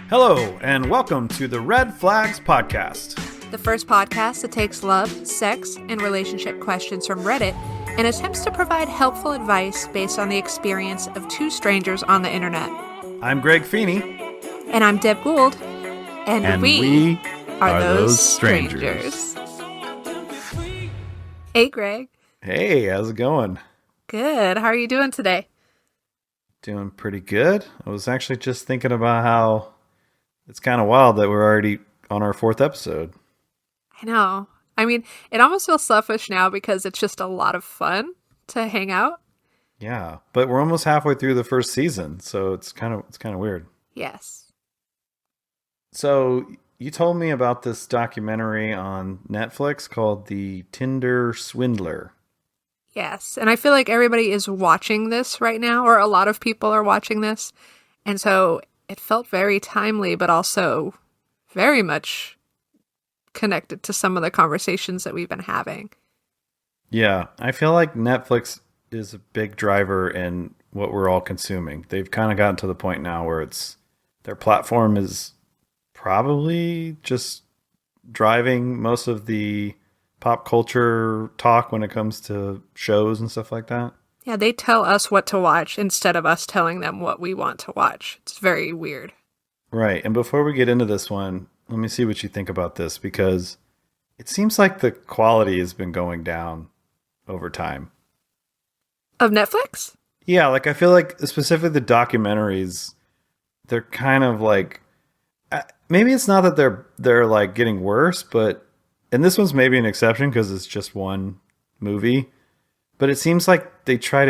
Hello, and welcome to the Red Flags Podcast. The first podcast that takes love, sex, and relationship questions from Reddit and attempts to provide helpful advice based on the experience of two strangers on the internet. I'm Greg Feeney. And I'm Deb Gould. And we are those strangers. Hey, Greg. Hey, how's it going? Good. How are you doing today? Doing pretty good. I was actually just thinking about how it's kind of wild that we're already on our 4th episode. I know. I mean, it almost feels selfish now because it's just a lot of fun to hang out. Yeah, but we're almost halfway through the first season, so it's kind of weird. Yes. So you told me about this documentary on Netflix called the Tinder Swindler. Yes, and I feel like everybody is watching this right now, or a lot of people are watching this, and so it felt very timely, but also very much connected to some of the conversations that we've been having. Yeah, I feel like Netflix is a big driver in what we're all consuming. They've kind of gotten to the point now where their platform is probably just driving most of the pop culture talk when it comes to shows and stuff like that. Yeah, they tell us what to watch instead of us telling them what we want to watch. It's very weird. Right. And before we get into this one, let me see what you think about this, because it seems like the quality has been going down over time. Of Netflix? Yeah, like I feel like specifically the documentaries, they're kind of like, maybe it's not that they're like getting worse, but, and this one's maybe an exception because it's just one movie. But it seems like they try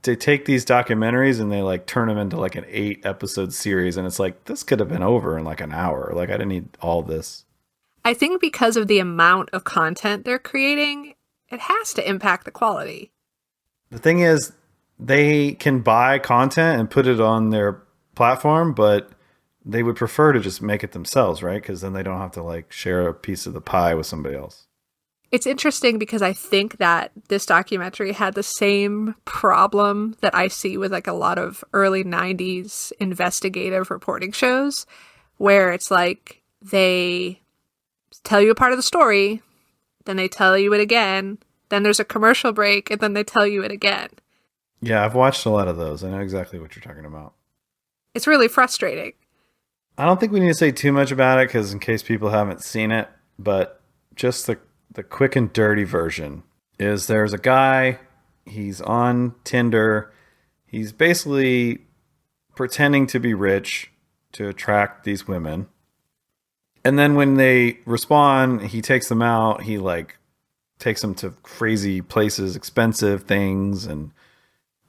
to take these documentaries and they like turn them into like an 8-episode series. And it's like, this could have been over in like an hour. Like I didn't need all this. I think because of the amount of content they're creating, it has to impact the quality. The thing is, they can buy content and put it on their platform, but they would prefer to just make it themselves, right? Because then they don't have to like share a piece of the pie with somebody else. It's interesting because I think that this documentary had the same problem that I see with like a lot of early 90s investigative reporting shows, where it's like they tell you a part of the story, then they tell you it again, then there's a commercial break, and then they tell you it again. Yeah, I've watched a lot of those. I know exactly what you're talking about. It's really frustrating. I don't think we need to say too much about it because in case people haven't seen it, but just the quick and dirty version is there's a guy, he's on Tinder, he's basically pretending to be rich to attract these women. And then when they respond, he takes them out, he like takes them to crazy places, expensive things, and,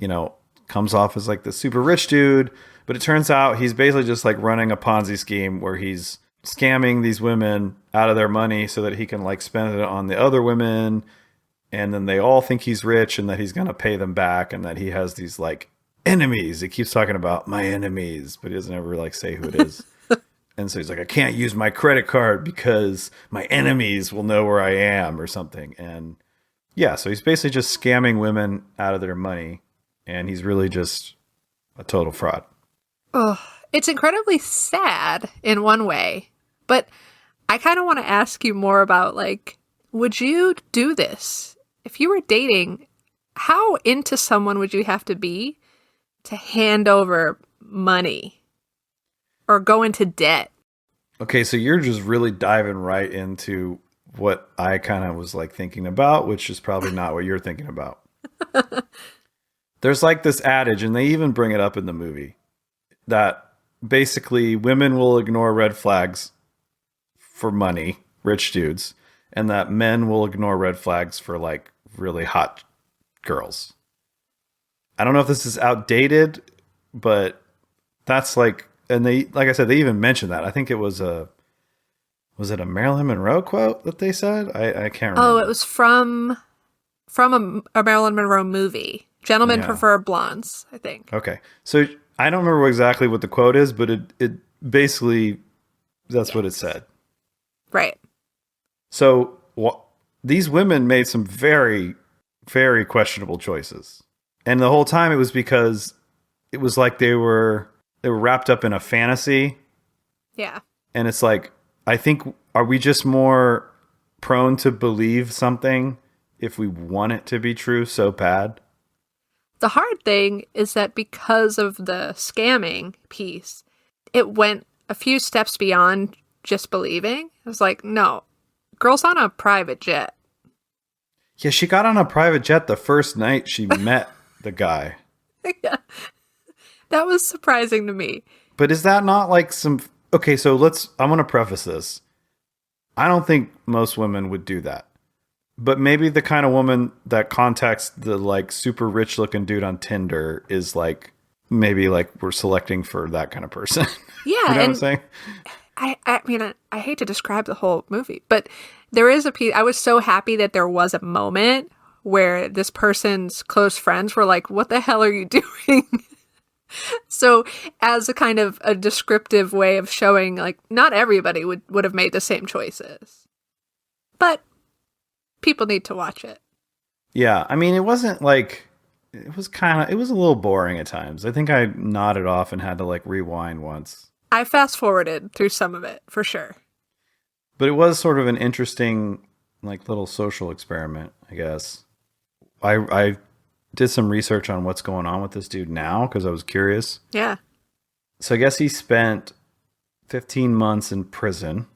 you know, comes off as like the super rich dude. But it turns out he's basically just like running a Ponzi scheme where he's scamming these women out of their money so that he can like spend it on the other women. And then they all think he's rich and that he's going to pay them back and that he has these like enemies. He keeps talking about my enemies, but he doesn't ever like say who it is. And so he's like, I can't use my credit card because my enemies will know where I am or something. And yeah, so he's basically just scamming women out of their money. And he's really just a total fraud. Oh, it's incredibly sad in one way, but I kind of want to ask you more about, like, would you do this? If you were dating, how into someone would you have to be to hand over money or go into debt? Okay, so you're just really diving right into what I kind of was like thinking about, which is probably not what you're thinking about. There's like this adage, and they even bring it up in the movie, that basically women will ignore red flags for money, rich dudes, and that men will ignore red flags for like really hot girls. I don't know if this is outdated, but that's like, and they, like I said, they even mentioned that. I think it was it a Marilyn Monroe quote that they said? I can't remember. Oh, it was from a Marilyn Monroe movie. Gentlemen prefer blondes, I think. Okay. So I don't remember exactly what the quote is, but it basically, that's what it said. Right. So these women made some very, very questionable choices. And the whole time it was because it was like they were wrapped up in a fantasy Yeah. And it's like, I think, are we just more prone to believe something if we want it to be true so bad? The hard thing is that because of the scamming piece, it went a few steps beyond just believing. It was like, no, girl's on a private jet. Yeah, she got on a private jet the first night she met the guy. Yeah. That was surprising to me. But is that not like some... Okay, so I want to preface this. I don't think most women would do that. But maybe the kind of woman that contacts the like super rich looking dude on Tinder is like, maybe like we're selecting for that kind of person. Yeah. You know what I'm saying? I mean, I hate to describe the whole movie, but there is a piece. I was so happy that there was a moment where this person's close friends were like, what the hell are you doing? So as a kind of a descriptive way of showing, like, not everybody would have made the same choices. But people need to watch it. Yeah, I mean, it wasn't like... It was a little boring at times. I think I nodded off and had to like rewind once. I fast forwarded through some of it, for sure. But it was sort of an interesting, like, little social experiment, I guess. I did some research on what's going on with this dude now because I was curious. Yeah. So I guess he spent 15 months in prison.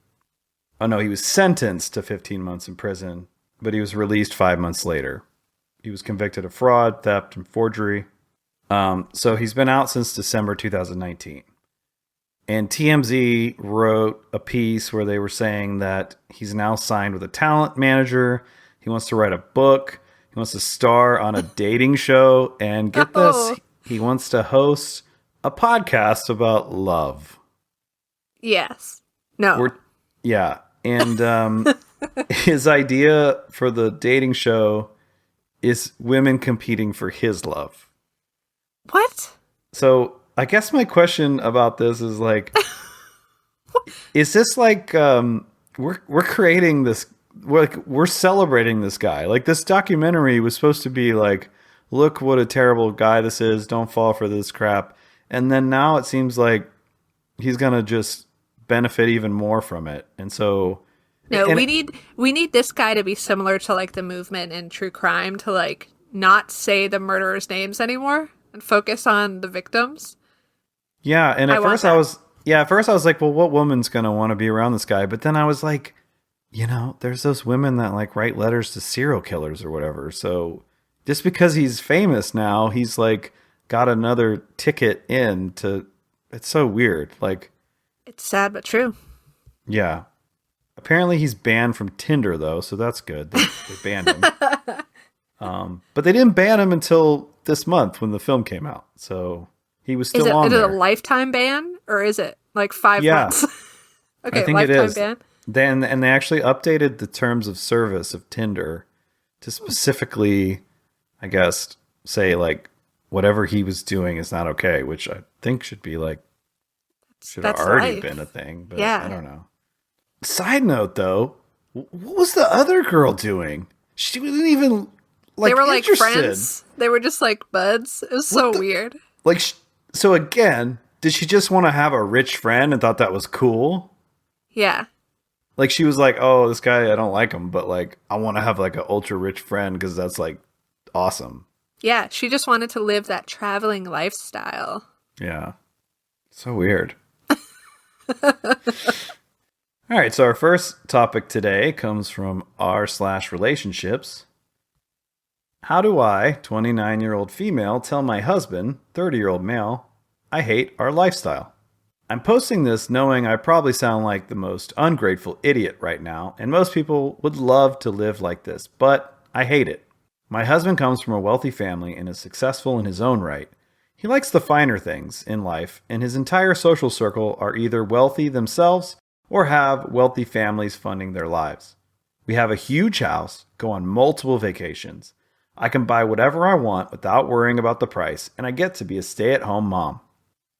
Oh, no, he was sentenced to 15 months in prison, but he was released 5 months later. He was convicted of fraud, theft, and forgery. So he's been out since December 2019. And TMZ wrote a piece where they were saying that he's now signed with a talent manager. He wants to write a book. He wants to star on a dating show. And get this, he wants to host a podcast about love. Yes. No. Yeah. And his idea for the dating show is women competing for his love. What? So I guess my question about this is like, is this like we're creating this? We're celebrating this guy. Like, this documentary was supposed to be like, look what a terrible guy this is. Don't fall for this crap. And then now it seems like he's gonna just benefit even more from it. And so, no, we need this guy to be similar to like the movement in true crime, to like not say the murderers' names anymore and focus on the victims. Yeah, and at first I was like, well, what woman's gonna want to be around this guy? But then I was like, you know, there's those women that like write letters to serial killers or whatever. So just because he's famous now, he's like got another ticket in to... It's so weird. Like, it's sad but true. Yeah. Apparently he's banned from Tinder though, so that's good. They banned him. But they didn't ban him until this month when the film came out. So he was still on there. Is it a lifetime ban or is it like 5 months? Okay, I think lifetime it is. ban. And they actually updated the terms of service of Tinder to specifically, I guess, say like whatever he was doing is not okay, which I think should be like, should have already been a thing, but I don't know. Side note though, what was the other girl doing? She wasn't even like, they were interested. like friends. They were just like buds. It was so weird. Like, so again, did she just want to have a rich friend and thought that was cool? Yeah. Like, she was like, oh, this guy, I don't like him, but like, I want to have like an ultra rich friend because that's like awesome. Yeah, she just wanted to live that traveling lifestyle. Yeah. So weird. All right, so our first topic today comes from r/relationships. How do I, 29-year-old female, tell my husband, 30-year-old male, I hate our lifestyle? I'm posting this knowing I probably sound like the most ungrateful idiot right now, and most people would love to live like this, but I hate it. My husband comes from a wealthy family and is successful in his own right. He likes the finer things in life, and his entire social circle are either wealthy themselves or have wealthy families funding their lives. We have a huge house, go on multiple vacations. I can buy whatever I want without worrying about the price, and I get to be a stay-at-home mom.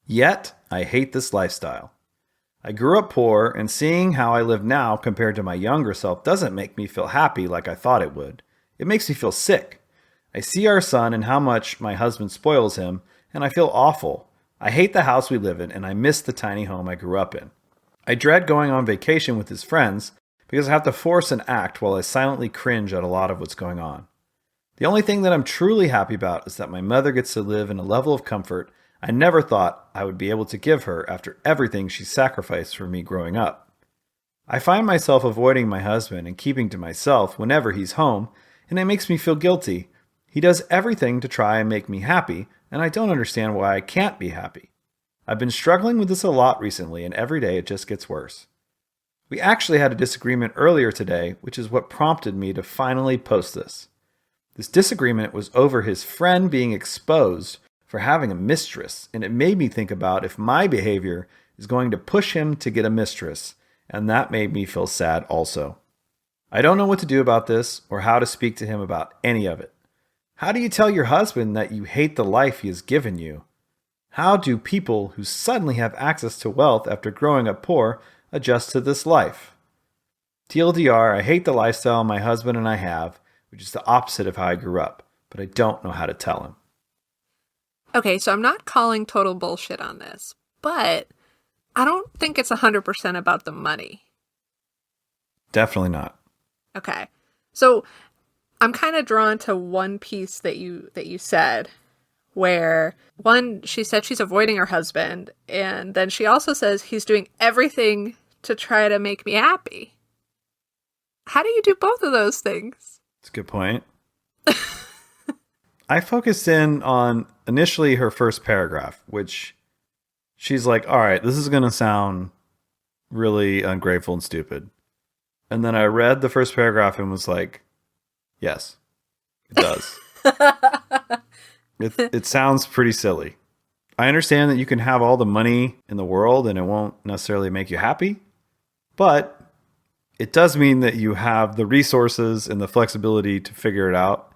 Yet, I hate this lifestyle. I grew up poor, and seeing how I live now compared to my younger self doesn't make me feel happy like I thought it would. It makes me feel sick. I see our son and how much my husband spoils him, and I feel awful. I hate the house we live in, and I miss the tiny home I grew up in. I dread going on vacation with his friends because I have to force an act while I silently cringe at a lot of what's going on. The only thing that I'm truly happy about is that my mother gets to live in a level of comfort I never thought I would be able to give her after everything she sacrificed for me growing up. I find myself avoiding my husband and keeping to myself whenever he's home, and it makes me feel guilty. He does everything to try and make me happy, and I don't understand why I can't be happy. I've been struggling with this a lot recently, and every day it just gets worse. We actually had a disagreement earlier today, which is what prompted me to finally post this. This disagreement was over his friend being exposed for having a mistress, and it made me think about if my behavior is going to push him to get a mistress, and that made me feel sad also. I don't know what to do about this or how to speak to him about any of it. How do you tell your husband that you hate the life he has given you? How do people who suddenly have access to wealth after growing up poor adjust to this life? TLDR, I hate the lifestyle my husband and I have, which is the opposite of how I grew up, but I don't know how to tell him. Okay, so I'm not calling total bullshit on this, but I don't think it's 100% about the money. Definitely not. Okay. So I'm kind of drawn to one piece that you said where one, she said she's avoiding her husband, and then she also says he's doing everything to try to make me happy. How do you do both of those things? That's a good point. I focused in on initially her first paragraph, which she's like, all right, this is going to sound really ungrateful and stupid. And then I read the first paragraph and was like, yes, it does. It sounds pretty silly. I understand that you can have all the money in the world and it won't necessarily make you happy, but it does mean that you have the resources and the flexibility to figure it out.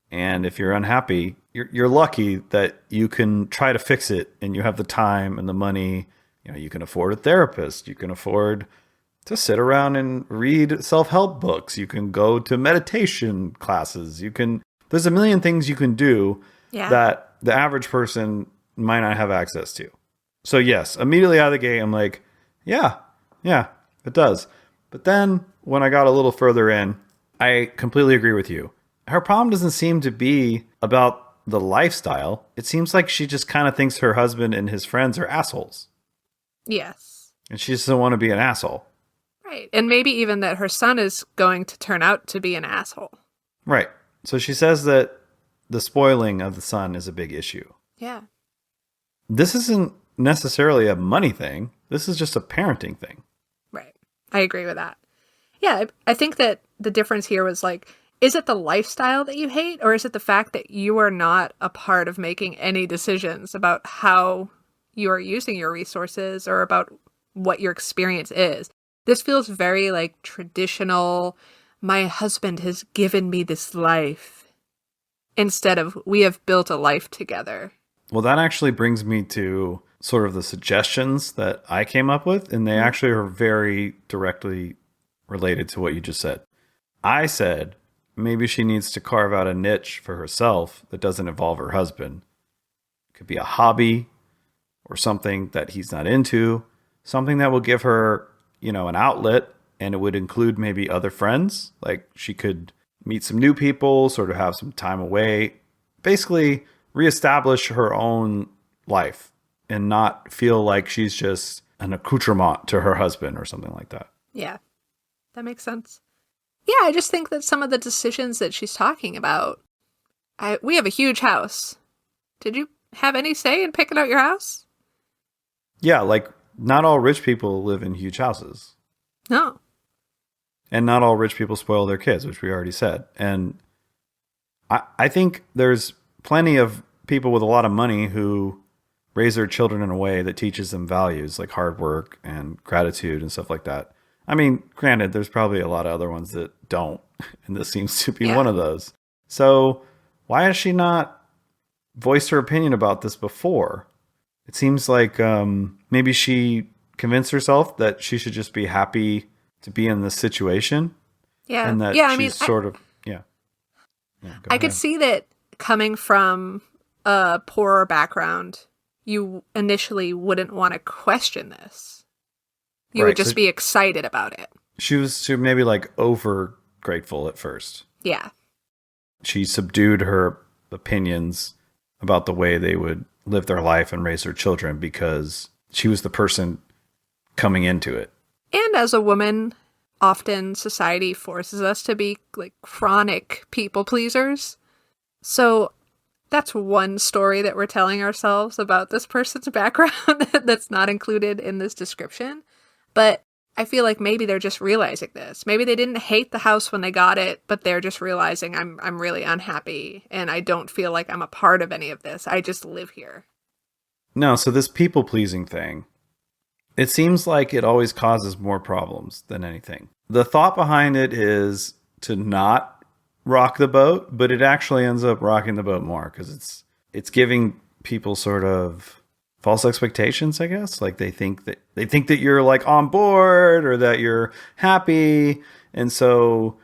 And if you're unhappy, you're lucky that you can try to fix it and you have the time and the money. You know, you can afford a therapist. You can afford to sit around and read self-help books. You can go to meditation classes. There's a million things you can do that the average person might not have access to. So yes, immediately out of the gate, I'm like, yeah, it does. But then when I got a little further in, I completely agree with you. Her problem doesn't seem to be about the lifestyle. It seems like she just kind of thinks her husband and his friends are assholes. Yes. And she doesn't want to be an asshole. Right. And maybe even that her son is going to turn out to be an asshole. Right. So she says that the spoiling of the son is a big issue. Yeah. This isn't necessarily a money thing. This is just a parenting thing. Right. I agree with that. Yeah. I think that the difference here was like, is it the lifestyle that you hate, or is it the fact that you are not a part of making any decisions about how you are using your resources or about what your experience is? This feels very like traditional, my husband has given me this life, instead of we have built a life together. Well, that actually brings me to sort of the suggestions that I came up with, and they actually are very directly related to what you just said. I said, maybe she needs to carve out a niche for herself that doesn't involve her husband. It could be a hobby or something that he's not into, something that will give her, an outlet, and it would include maybe other friends. Like she could meet some new people, sort of have some time away, basically reestablish her own life and not feel like she's just an accoutrement to her husband or something like that. Yeah, that makes sense. Yeah, I just think that some of the decisions that she's talking about, we have a huge house. Did you have any say in picking out your house? Yeah, like not all rich people live in huge houses. No. And not all rich people spoil their kids, which we already said. And I think there's plenty of people with a lot of money who raise their children in a way that teaches them values like hard work and gratitude and stuff like that. I mean, granted, there's probably a lot of other ones that don't, and this seems to be one of those. So why has she not voiced her opinion about this before? It seems like maybe she convinced herself that she should just be happy to be in this situation. Yeah. And that she's I could see that coming from a poorer background, you initially wouldn't want to question this. You Right. would just be excited about it. She was maybe like over grateful at first. Yeah. She subdued her opinions about the way they would live their life and raise their children because she was the person coming into it. And as a woman, often society forces us to be like chronic people pleasers. So that's one story that we're telling ourselves about this person's background that's not included in this description. But I feel like maybe they're just realizing this. Maybe they didn't hate the house when they got it, but they're just realizing I'm really unhappy and I don't feel like I'm a part of any of this. I just live here. No, so this people pleasing thing, it seems like it always causes more problems than anything. The thought behind it is to not rock the boat, but it actually ends up rocking the boat more because it's giving people sort of false expectations, I guess. Like they think that you're like on board or that you're happy. And so,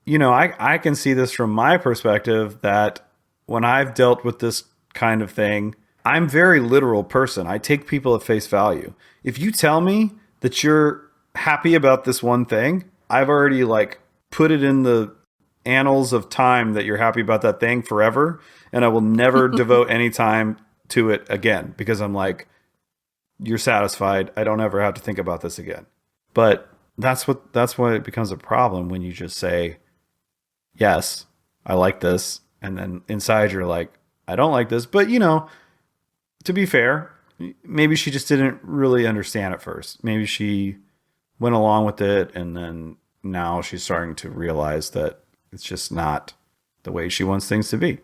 I can see this from my perspective that when I've dealt with this kind of thing, I'm a very literal person. I take people at face value. If you tell me that you're happy about this one thing, I've already like put it in the annals of time that you're happy about that thing forever. And I will never devote any time to it again because I'm like, you're satisfied. I don't ever have to think about this again. But that's why it becomes a problem when you just say, yes, I like this. And then inside you're like, I don't like this. But to be fair, maybe she just didn't really understand at first. Maybe she went along with it and then now she's starting to realize that it's just not the way she wants things to be.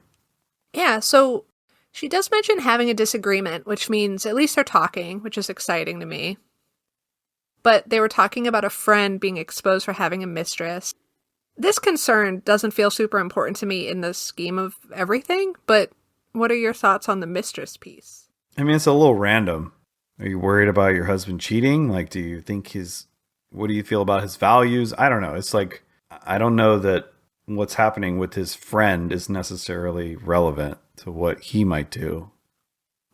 Yeah, so she does mention having a disagreement, which means at least they're talking, which is exciting to me. But they were talking about a friend being exposed for having a mistress. This concern doesn't feel super important to me in the scheme of everything, but what are your thoughts on the mistress piece? I mean, it's a little random. Are you worried about your husband cheating? Like, do you think what do you feel about his values? I don't know. It's like, I don't know that what's happening with his friend is necessarily relevant to what he might do.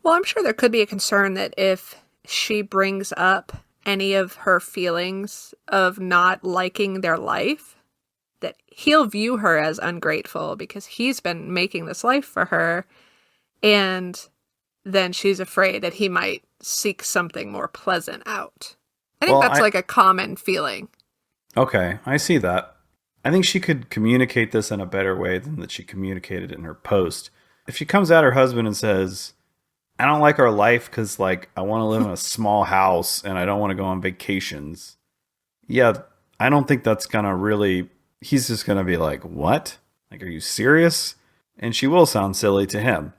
Well, I'm sure there could be a concern that if she brings up any of her feelings of not liking their life, that he'll view her as ungrateful because he's been making this life for her. And then she's afraid that he might seek something more pleasant out. I think that's like a common feeling. Okay, I see that. I think she could communicate this in a better way than that she communicated in her post. If she comes at her husband and says, I don't like our life because like I want to live in a small house and I don't want to go on vacations. Yeah, I don't think that's going to really, he's just going to be like, what? Like, are you serious? And she will sound silly to him.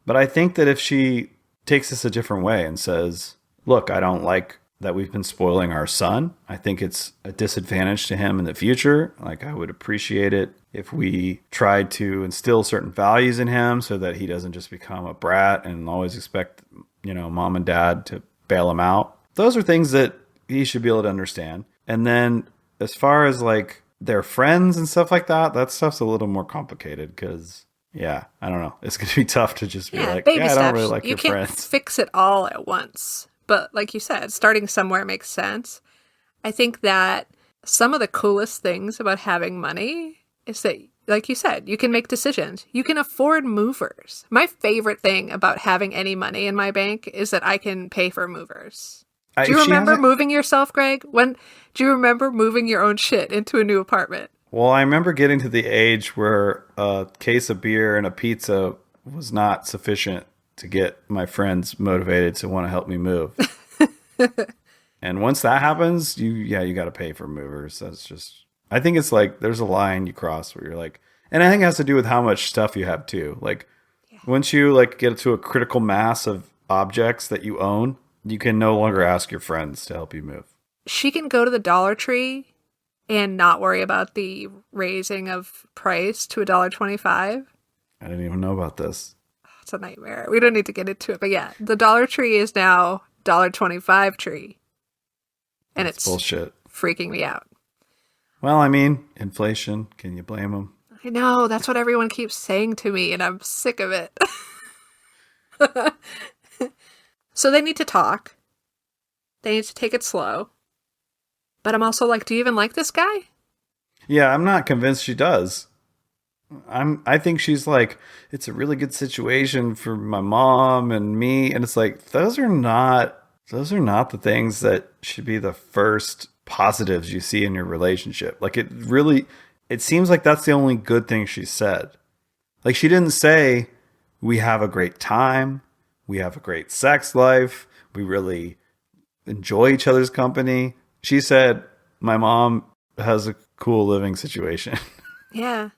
But I think that if she takes this a different way and says, look, I don't like that we've been spoiling our son. I think it's a disadvantage to him in the future. Like, I would appreciate it if we tried to instill certain values in him so that he doesn't just become a brat and always expect, mom and dad to bail him out. Those are things that he should be able to understand. And then as far as like their friends and stuff like that stuff's a little more complicated because, yeah, I don't know. It's going to be tough to just be like, baby I steps. don't really like your friends. You can't fix it all at once. But like you said, starting somewhere makes sense. I think that some of the coolest things about having money is that, like you said, you can make decisions. You can afford movers. My favorite thing about having any money in my bank is that I can pay for movers. Do you remember moving yourself, Greg? Do you remember moving your own shit into a new apartment? Well, I remember getting to the age where a case of beer and a pizza was not sufficient to get my friends motivated to want to help me move. And once that happens, you got to pay for movers. That's just, I think it's like there's a line you cross where you're like, and I think it has to do with how much stuff you have too. Like once you like get to a critical mass of objects that you own, you can no longer ask your friends to help you move. She can go to the Dollar Tree and not worry about the raising of price to $1.25. I didn't even know about this. It's a nightmare. We don't need to get into it, but yeah, the Dollar Tree is now $1.25 tree. And That's it's bullshit. Freaking me out. Well, I mean, inflation. Can you blame them? I know. That's what everyone keeps saying to me, and I'm sick of it. So they need to talk. They need to take it slow. But I'm also like, do you even like this guy? Yeah, I'm not convinced she does. I think she's like, it's a really good situation for my mom and me, and it's like those are not the things that should be the first positives you see in your relationship. Like it seems like that's the only good thing she said. Like she didn't say we have a great time, we have a great sex life, we really enjoy each other's company. She said my mom has a cool living situation. Yeah.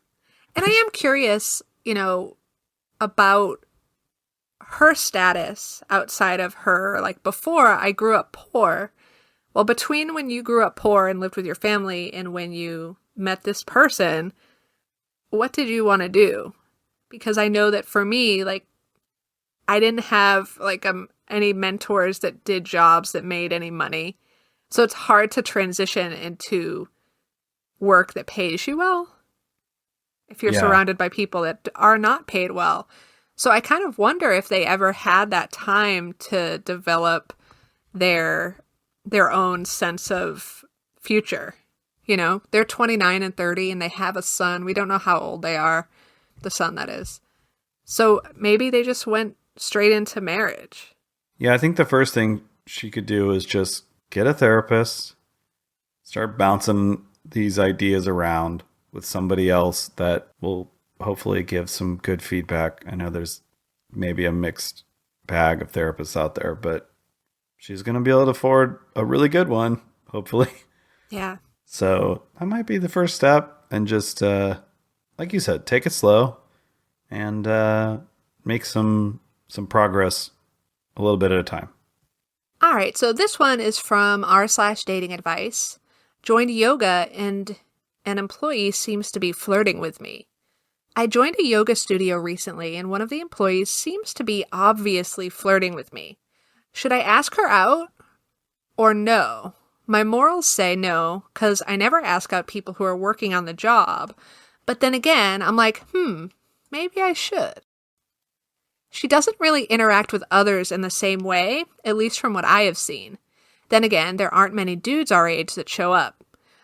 And I am curious, about her status outside of her. Like before, I grew up poor. Well, between when you grew up poor and lived with your family and when you met this person, what did you want to do? Because I know that for me, like, I didn't have like any mentors that did jobs that made any money. So it's hard to transition into work that pays you well if you're surrounded by people that are not paid well. So I kind of wonder if they ever had that time to develop their own sense of future. They're 29 and 30 and they have a son. We don't know how old they are, the son that is. So maybe they just went straight into marriage. Yeah, I think the first thing she could do is just get a therapist, start bouncing these ideas around with somebody else that will hopefully give some good feedback. I know there's maybe a mixed bag of therapists out there, but she's going to be able to afford a really good one, hopefully. Yeah. So that might be the first step. And just, like you said, take it slow and make some progress a little bit at a time. All right. So this one is from r/dating advice. Joined yoga and an employee seems to be flirting with me. I joined a yoga studio recently and one of the employees seems to be obviously flirting with me. Should I ask her out or no? My morals say no, because I never ask out people who are working on the job. But then again, I'm like, maybe I should. She doesn't really interact with others in the same way, at least from what I have seen. Then again, there aren't many dudes our age that show up.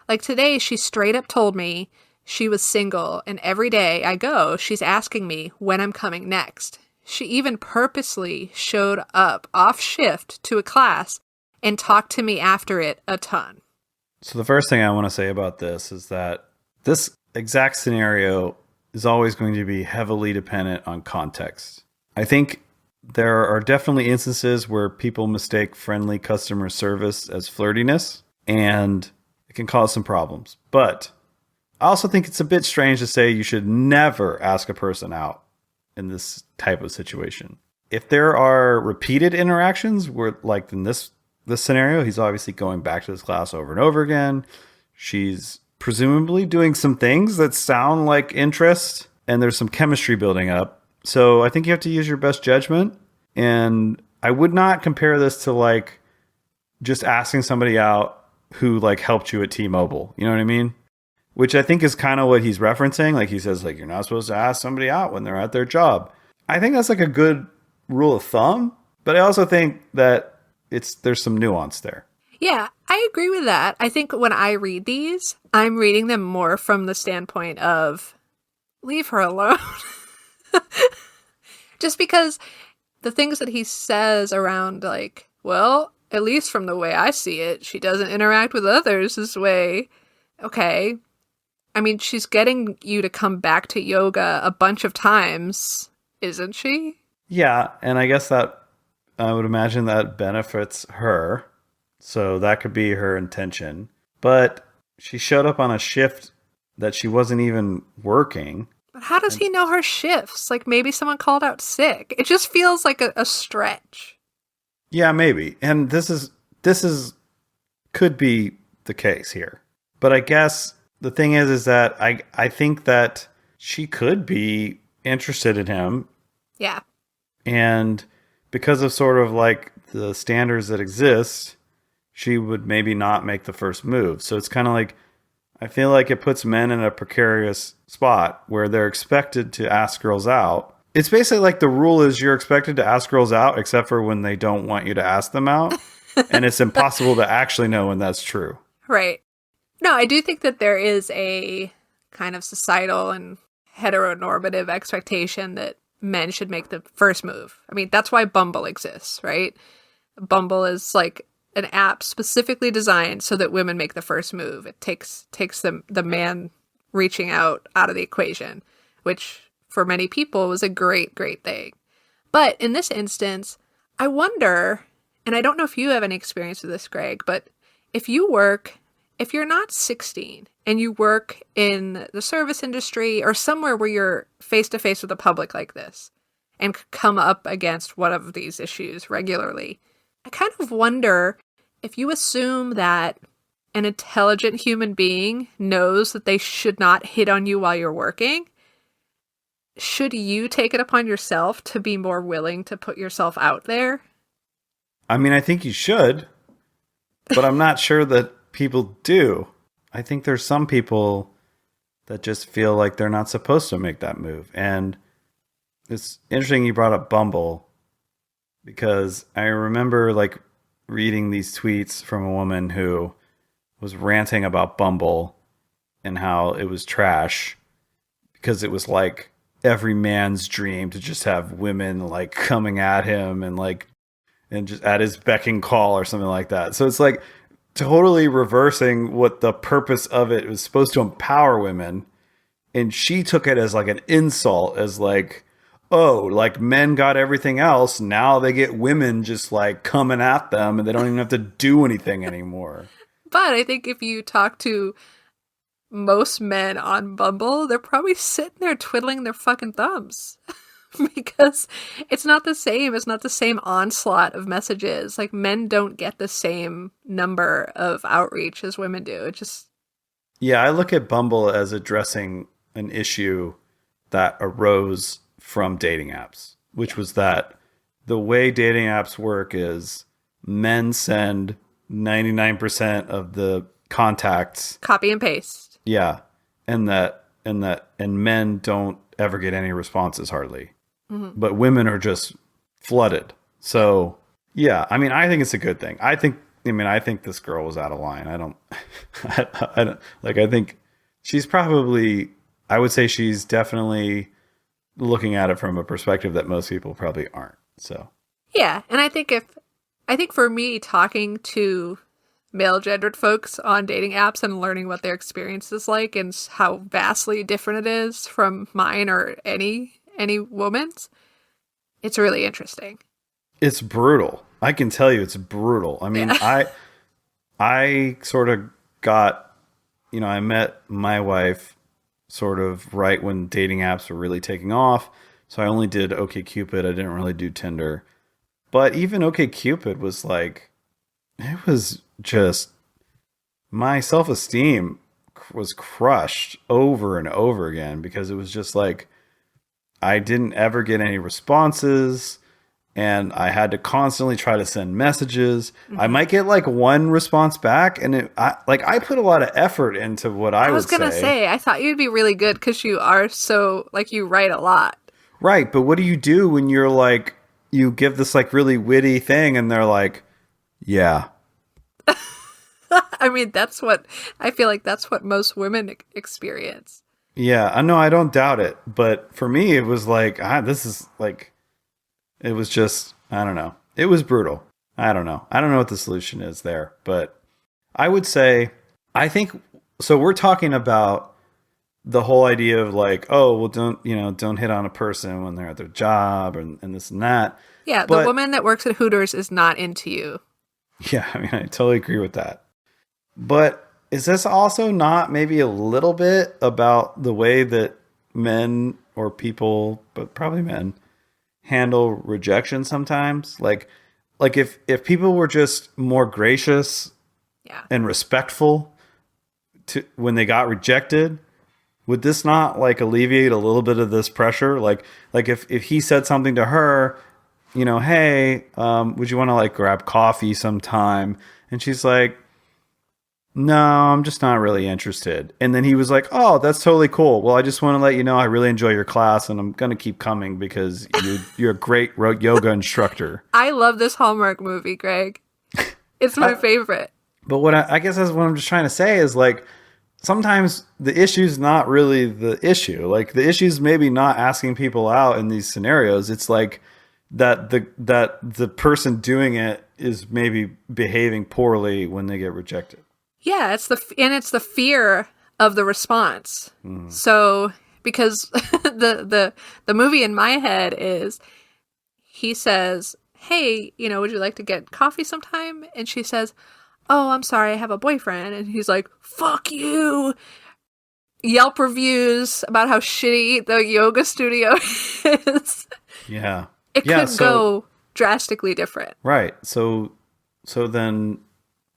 Like today, she straight up told me she was single, and every day I go, she's asking me when I'm coming next. She even purposely showed up off shift to a class and talked to me after it a ton. So the first thing I want to say about this is that this exact scenario is always going to be heavily dependent on context. I think there are definitely instances where people mistake friendly customer service as flirtiness, and it can cause some problems. But I also think it's a bit strange to say you should never ask a person out in this type of situation. If there are repeated interactions where, like in this scenario, he's obviously going back to this class over and over again. She's presumably doing some things that sound like interest, and there's some chemistry building up. So I think you have to use your best judgment. And I would not compare this to like just asking somebody out who like helped you at T-Mobile. You know what I mean? Which I think is kind of what he's referencing. Like he says, like, you're not supposed to ask somebody out when they're at their job. I think that's like a good rule of thumb. But I also think that there's some nuance there. Yeah, I agree with that. I think when I read these, I'm reading them more from the standpoint of leave her alone. Just because the things that he says around like, well, at least from the way I see it, she doesn't interact with others this way. Okay. I mean, she's getting you to come back to yoga a bunch of times, isn't she? Yeah, and I guess that I would imagine that benefits her. So that could be her intention. But she showed up on a shift that she wasn't even working. But how does he know her shifts? Like maybe someone called out sick. It just feels like a stretch. Yeah, maybe. And this could be the case here. But I guess the thing is that I think that she could be interested in him. Yeah. And because of sort of like the standards that exist, she would maybe not make the first move. So it's kind of like, I feel like it puts men in a precarious spot where they're expected to ask girls out. It's basically like the rule is you're expected to ask girls out except for when they don't want you to ask them out. And it's impossible to actually know when that's true. Right. No, I do think that there is a kind of societal and heteronormative expectation that men should make the first move. I mean, that's why Bumble exists, right? Bumble is like an app specifically designed so that women make the first move. It takes the man reaching out of the equation, which for many people was a great thing. But in this instance, I wonder, and I don't know if you have any experience with this, Greg, but if you're not 16 and you work in the service industry or somewhere where you're face to face with the public like this and come up against one of these issues regularly, I kind of wonder if you assume that an intelligent human being knows that they should not hit on you while you're working, should you take it upon yourself to be more willing to put yourself out there? I mean, I think you should, but I'm not sure that people do. I think there's some people that just feel like they're not supposed to make that move. And it's interesting you brought up Bumble, because I remember like reading these tweets from a woman who was ranting about Bumble and how it was trash because it was like every man's dream to just have women like coming at him and just at his beck and call or something like that. So it's like totally reversing what the purpose of it was supposed to empower women. And she took it as like an insult, as like, oh, like men got everything else. Now they get women just like coming at them and they don't even have to do anything anymore. But I think if you talk to most men on Bumble, they're probably sitting there twiddling their fucking thumbs because it's not the same. It's not the same onslaught of messages. Like men don't get the same number of outreach as women do. It just... Yeah, I look at Bumble as addressing an issue that arose from dating apps, which was that the way dating apps work is men send 99% of the contacts, copy and paste. Yeah. And men don't ever get any responses hardly. Mm-hmm. But women are just flooded. So, yeah, I mean, I think it's a good thing. I think this girl was out of line. I think she's probably, I would say she's definitely looking at it from a perspective that most people probably aren't. So, yeah. And I think for me, talking to male gendered folks on dating apps and learning what their experience is like and how vastly different it is from mine or any woman's, it's really interesting. It's brutal. I can tell you it's brutal. I mean, yeah. I sort of got, I met my wife sort of right when dating apps were really taking off. So I only did OkCupid. I didn't really do Tinder. But even OkCupid was like, it was just, my self-esteem was crushed over and over again because it was just like, I didn't ever get any responses and I had to constantly try to send messages. Mm-hmm. I might get like one response back and I put a lot of effort into what I was going to say. I thought you'd be really good because you are so, like, you write a lot. Right. But what do you do when you're like, you give this like really witty thing and they're like, yeah. I mean, I feel like that's what most women experience. Yeah, I know. I don't doubt it. But for me, it was like, this is like, it was just, I don't know. It was brutal. I don't know. I don't know what the solution is there. But I would say, I think, so we're talking about the whole idea of like, oh, well, don't hit on a person when they're at their job and this and that. Yeah, the woman that works at Hooters is not into you. Yeah, I mean, I totally agree with that. But is this also not maybe a little bit about the way that men or people, but probably men, handle rejection sometimes? Like if people were just more gracious and respectful to when they got rejected, would this not like alleviate a little bit of this pressure? Like if he said something to her, hey, would you want to like grab coffee sometime? And she's like, no, I'm just not really interested. And then he was like, oh, that's totally cool. Well, I just want to let you know I really enjoy your class and I'm going to keep coming because you're a great yoga instructor. I love this Hallmark movie, Greg. It's my favorite. But what I guess that's what I'm just trying to say is like, sometimes the issue's not really the issue. Like the issue's maybe not asking people out in these scenarios. It's like that the person doing it is maybe behaving poorly when they get rejected. Yeah, it's the fear of the response. So because the movie in my head is he says, "Hey, would you like to get coffee sometime?" And she says, "Oh, I'm sorry, I have a boyfriend." And he's like, "Fuck you." Yelp reviews about how shitty the yoga studio is. Yeah. It could go drastically different. Right. So then,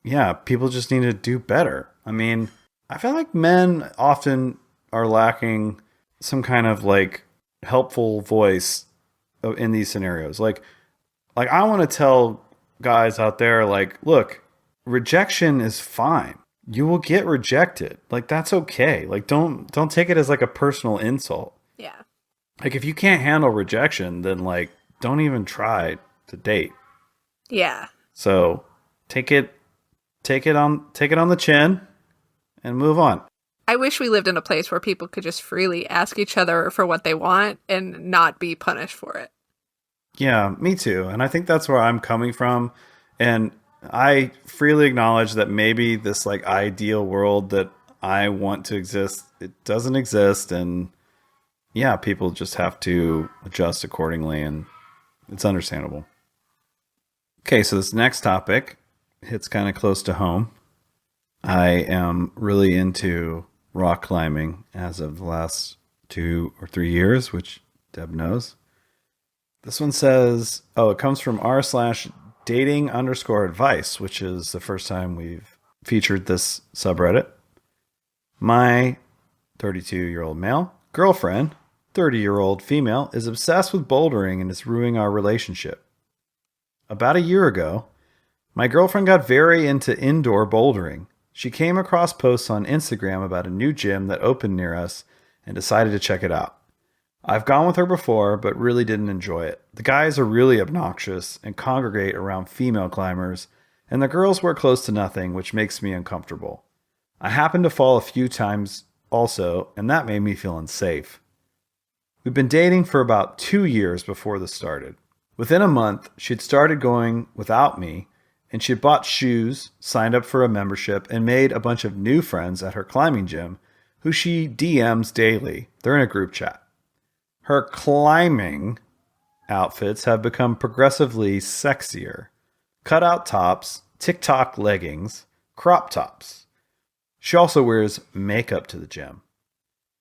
yeah, people just need to do better. I mean, I feel like men often are lacking some kind of like helpful voice in these scenarios. Like I want to tell guys out there, like, look, rejection is fine. You will get rejected. Like, that's okay. Like, don't take it as like a personal insult. Yeah. Like, if you can't handle rejection, then like, don't even try to date. Yeah. So take it on the chin and move on. I wish we lived in a place where people could just freely ask each other for what they want and not be punished for it. Yeah, me too. And I think that's where I'm coming from. And I freely acknowledge that maybe this like ideal world that I want to exist, it doesn't exist. And yeah, people just have to adjust accordingly, and it's understandable. Okay, so this next topic hits kind of close to home. I am really into rock climbing as of the last 2 or 3 years, which Deb knows. This one says, it comes from r/dating_advice, which is the first time we've featured this subreddit. My 32-year-old male girlfriend, 30-year-old female, is obsessed with bouldering and is ruining our relationship. About a year ago, my girlfriend got very into indoor bouldering. She came across posts on Instagram about a new gym that opened near us and decided to check it out. I've gone with her before, but really didn't enjoy it. The guys are really obnoxious and congregate around female climbers, and the girls wear close to nothing, which makes me uncomfortable. I happened to fall a few times also, and that made me feel unsafe. We've been dating for about 2 years before this started. Within a month, she'd started going without me, and she had bought shoes, signed up for a membership, and made a bunch of new friends at her climbing gym, who she DMs daily. They're in a group chat. Her climbing outfits have become progressively sexier. Cutout tops, TikTok leggings, crop tops. She also wears makeup to the gym.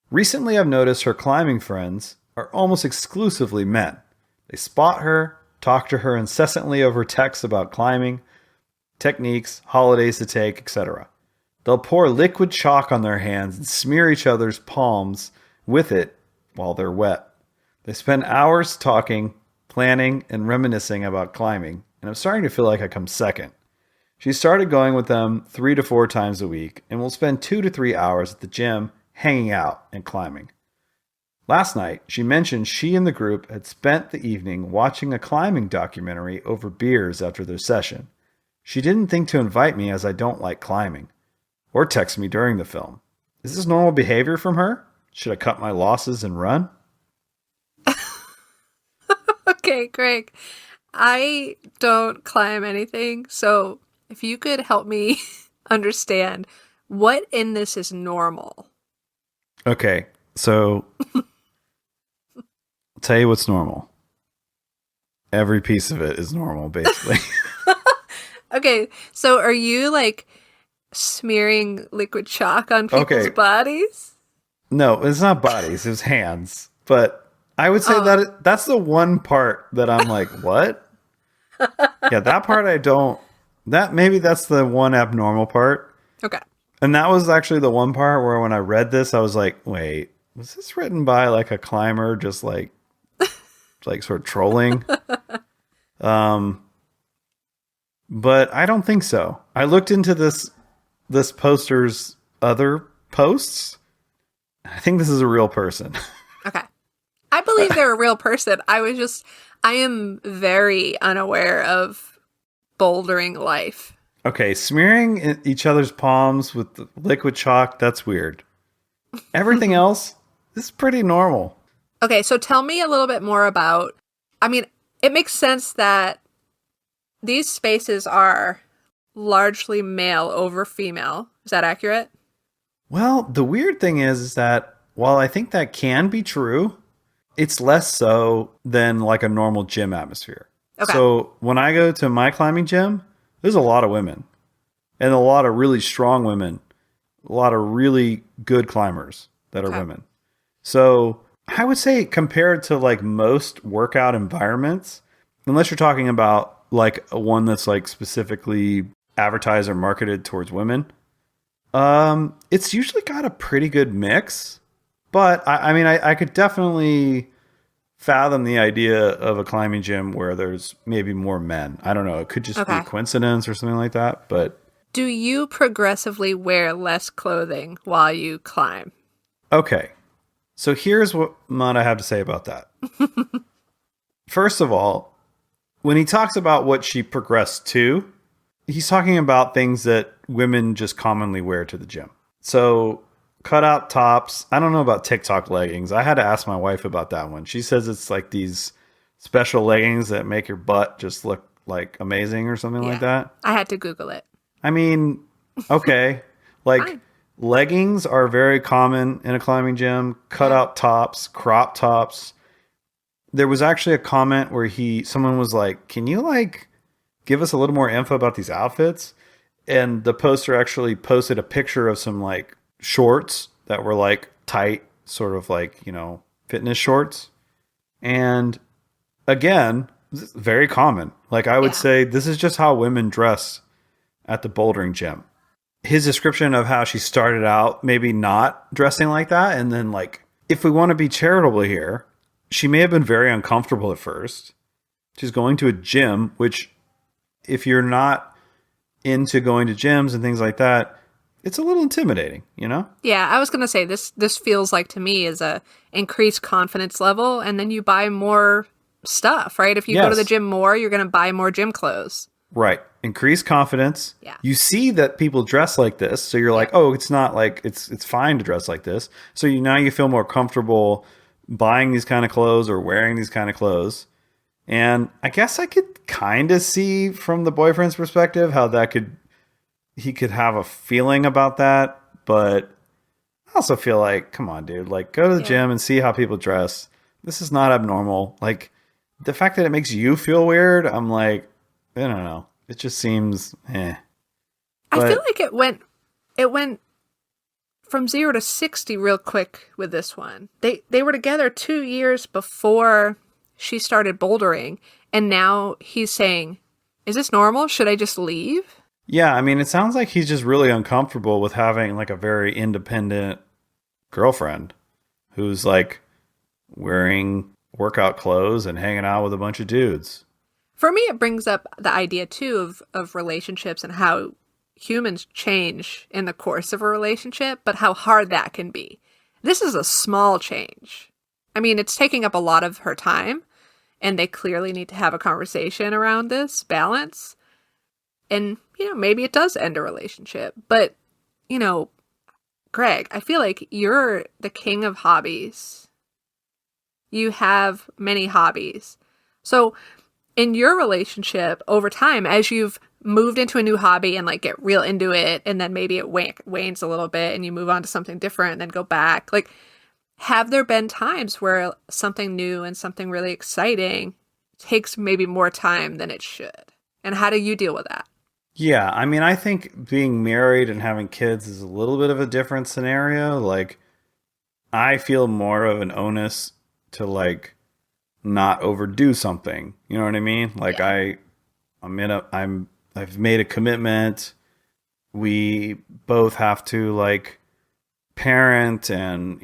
Recently, I've noticed her climbing friends are almost exclusively men. They spot her, talk to her incessantly over texts about climbing, techniques, holidays to take, etc. They'll pour liquid chalk on their hands and smear each other's palms with it while they're wet. They spend hours talking, planning, and reminiscing about climbing, and I'm starting to feel like I come second. She started going with them 3 to 4 times a week, and will spend 2 to 3 hours at the gym hanging out and climbing. Last night, she mentioned she and the group had spent the evening watching a climbing documentary over beers after their session. She didn't think to invite me as I don't like climbing, or text me during the film. Is this normal behavior from her? Should I cut my losses and run? Okay, Greg. I don't climb anything, so if you could help me understand what in this is normal. Okay, so I'll tell you what's normal. Every piece of it is normal, basically. Okay, so are you like smearing liquid chalk on people's bodies? No, it's not bodies, it's hands. But I would say that's the one part that I'm like, what? Yeah, that part I don't. Maybe that's the one abnormal part. Okay. And that was actually the one part where when I read this, I was like, wait, was this written by like a climber just like sort of trolling? But I don't think so. I looked into this poster's other posts. I think this is a real person. Okay. I believe they're a real person. I am very unaware of bouldering life. Okay, smearing each other's palms with the liquid chalk, that's weird. Everything else is pretty normal. Okay, so tell me a little bit more about. I mean, it makes sense that these spaces are largely male over female. Is that accurate? Well, the weird thing is that while I think that can be true, it's less so than like a normal gym atmosphere. Okay. So when I go to my climbing gym, there's a lot of women and a lot of really strong women, a lot of really good climbers that are Okay. women. So I would say compared to like most workout environments, unless you're talking about like a one that's like specifically advertised or marketed towards women, it's usually got a pretty good mix. But I mean, I could definitely fathom the idea of a climbing gym where there's maybe more men. I don't know. It could just be Okay. a coincidence or something like that. But Do you progressively wear less clothing while you climb? okay. So here's what I have to say about that. First of all, when he talks about what she progressed to, he's talking about things that women just commonly wear to the gym. So cutout tops. I don't know about TikTok leggings. I had to ask my wife about that one. She says it's like these special leggings that make your butt just look like amazing or something like that. I had to Google it. I mean, okay. Like Fine. leggings are very common in a climbing gym, cutout tops, crop tops. There was actually a comment where someone was like, "Can you like give us a little more info about these outfits?" And the poster actually posted a picture of some like shorts that were like tight, sort of like, fitness shorts. And again, this is very common. Like I would Yeah. say this is just how women dress at the bouldering gym. His description of how she started out, maybe not dressing like that. And then like, if we want to be charitable here, she may have been very uncomfortable at first. She's going to a gym, which if you're not into going to gyms and things like that, it's a little intimidating, you know? Yeah, I was gonna say this feels like to me is a increased confidence level, and then you buy more stuff, right? If you go to the Yes. gym more, you're gonna buy more gym clothes. Right. Increased confidence. Yeah. You see that people dress like this, so you're like, oh, it's not like it's fine to dress like this. So now you feel more comfortable buying these kind of clothes or wearing these kind of clothes. And I guess I could kind of see from the boyfriend's perspective how he could have a feeling about that, but I also feel like, come on, dude, like go to the gym and see how people dress. This is not abnormal. Like the fact that it makes you feel weird, I'm like, I don't know. It just seems eh. I feel like it went from 0 to 60 real quick with this one. They were together 2 years before she started bouldering, and now he's saying, "Is this normal? Should I just leave?" Yeah, I mean, it sounds like he's just really uncomfortable with having like a very independent girlfriend who's like wearing workout clothes and hanging out with a bunch of dudes. For me, it brings up the idea too of relationships and how humans change in the course of a relationship, but how hard that can be. This is a small change. I mean, it's taking up a lot of her time, and they clearly need to have a conversation around this balance. And, maybe it does end a relationship. But, Greg, I feel like you're the king of hobbies. You have many hobbies. So, in your relationship over time, as you've moved into a new hobby and like get real into it, and then maybe it wanes a little bit and you move on to something different and then go back, like, have there been times where something new and something really exciting takes maybe more time than it should? And how do you deal with that? Yeah, I mean, I think being married and having kids is a little bit of a different scenario. Like, I feel more of an onus to like not overdo something. You know what I mean? Like I've made a commitment. We both have to like parent and,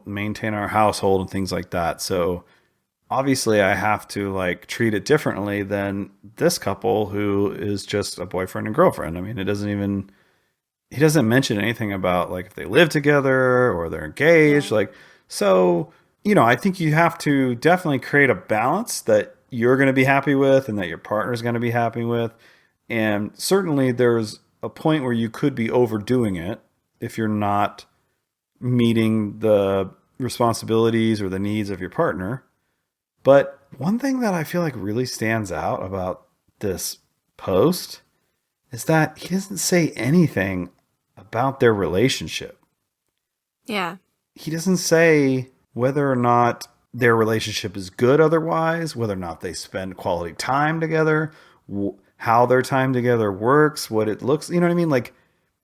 maintain our household and things like that. So obviously I have to like treat it differently than this couple who is just a boyfriend and girlfriend. I mean, he doesn't mention anything about like if they live together or they're engaged. Like, so, I think you have to definitely create a balance that you're going to be happy with and that your partner is going to be happy with. And certainly there's a point where you could be overdoing it if you're not meeting the responsibilities or the needs of your partner. But one thing that I feel like really stands out about this post is that he doesn't say anything about their relationship. Yeah. He doesn't say whether or not their relationship is good otherwise, whether or not they spend quality time together, how their time together works, what it looks, you know what I mean? Like,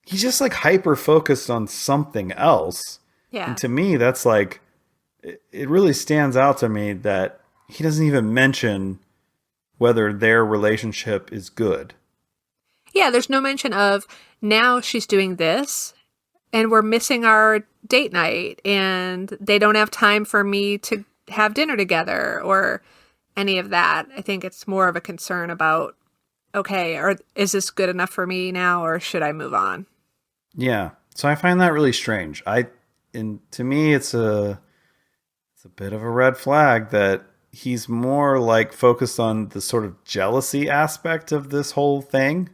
he's just like hyper focused on something else. Yeah. And to me, that's like, it really stands out to me that he doesn't even mention whether their relationship is good. Yeah, there's no mention of now she's doing this and we're missing our date night and they don't have time for me to have dinner together or any of that. I think it's more of a concern about, okay, or is this good enough for me now or should I move on? Yeah. So I find that really strange. And to me, it's a bit of a red flag that he's more like focused on the sort of jealousy aspect of this whole thing.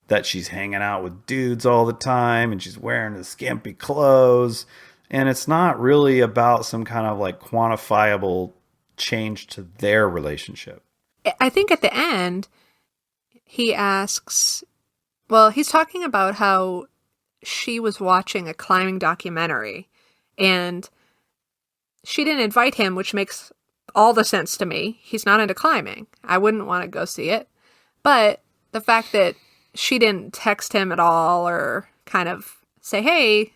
That she's hanging out with dudes all the time and she's wearing the skimpy clothes. And it's not really about some kind of like quantifiable change to their relationship. I think at the end, he asks, well, he's talking about how she was watching a climbing documentary and she didn't invite him, which makes all the sense to me. He's not into climbing. I wouldn't want to go see it. But the fact that she didn't text him at all or kind of say, hey,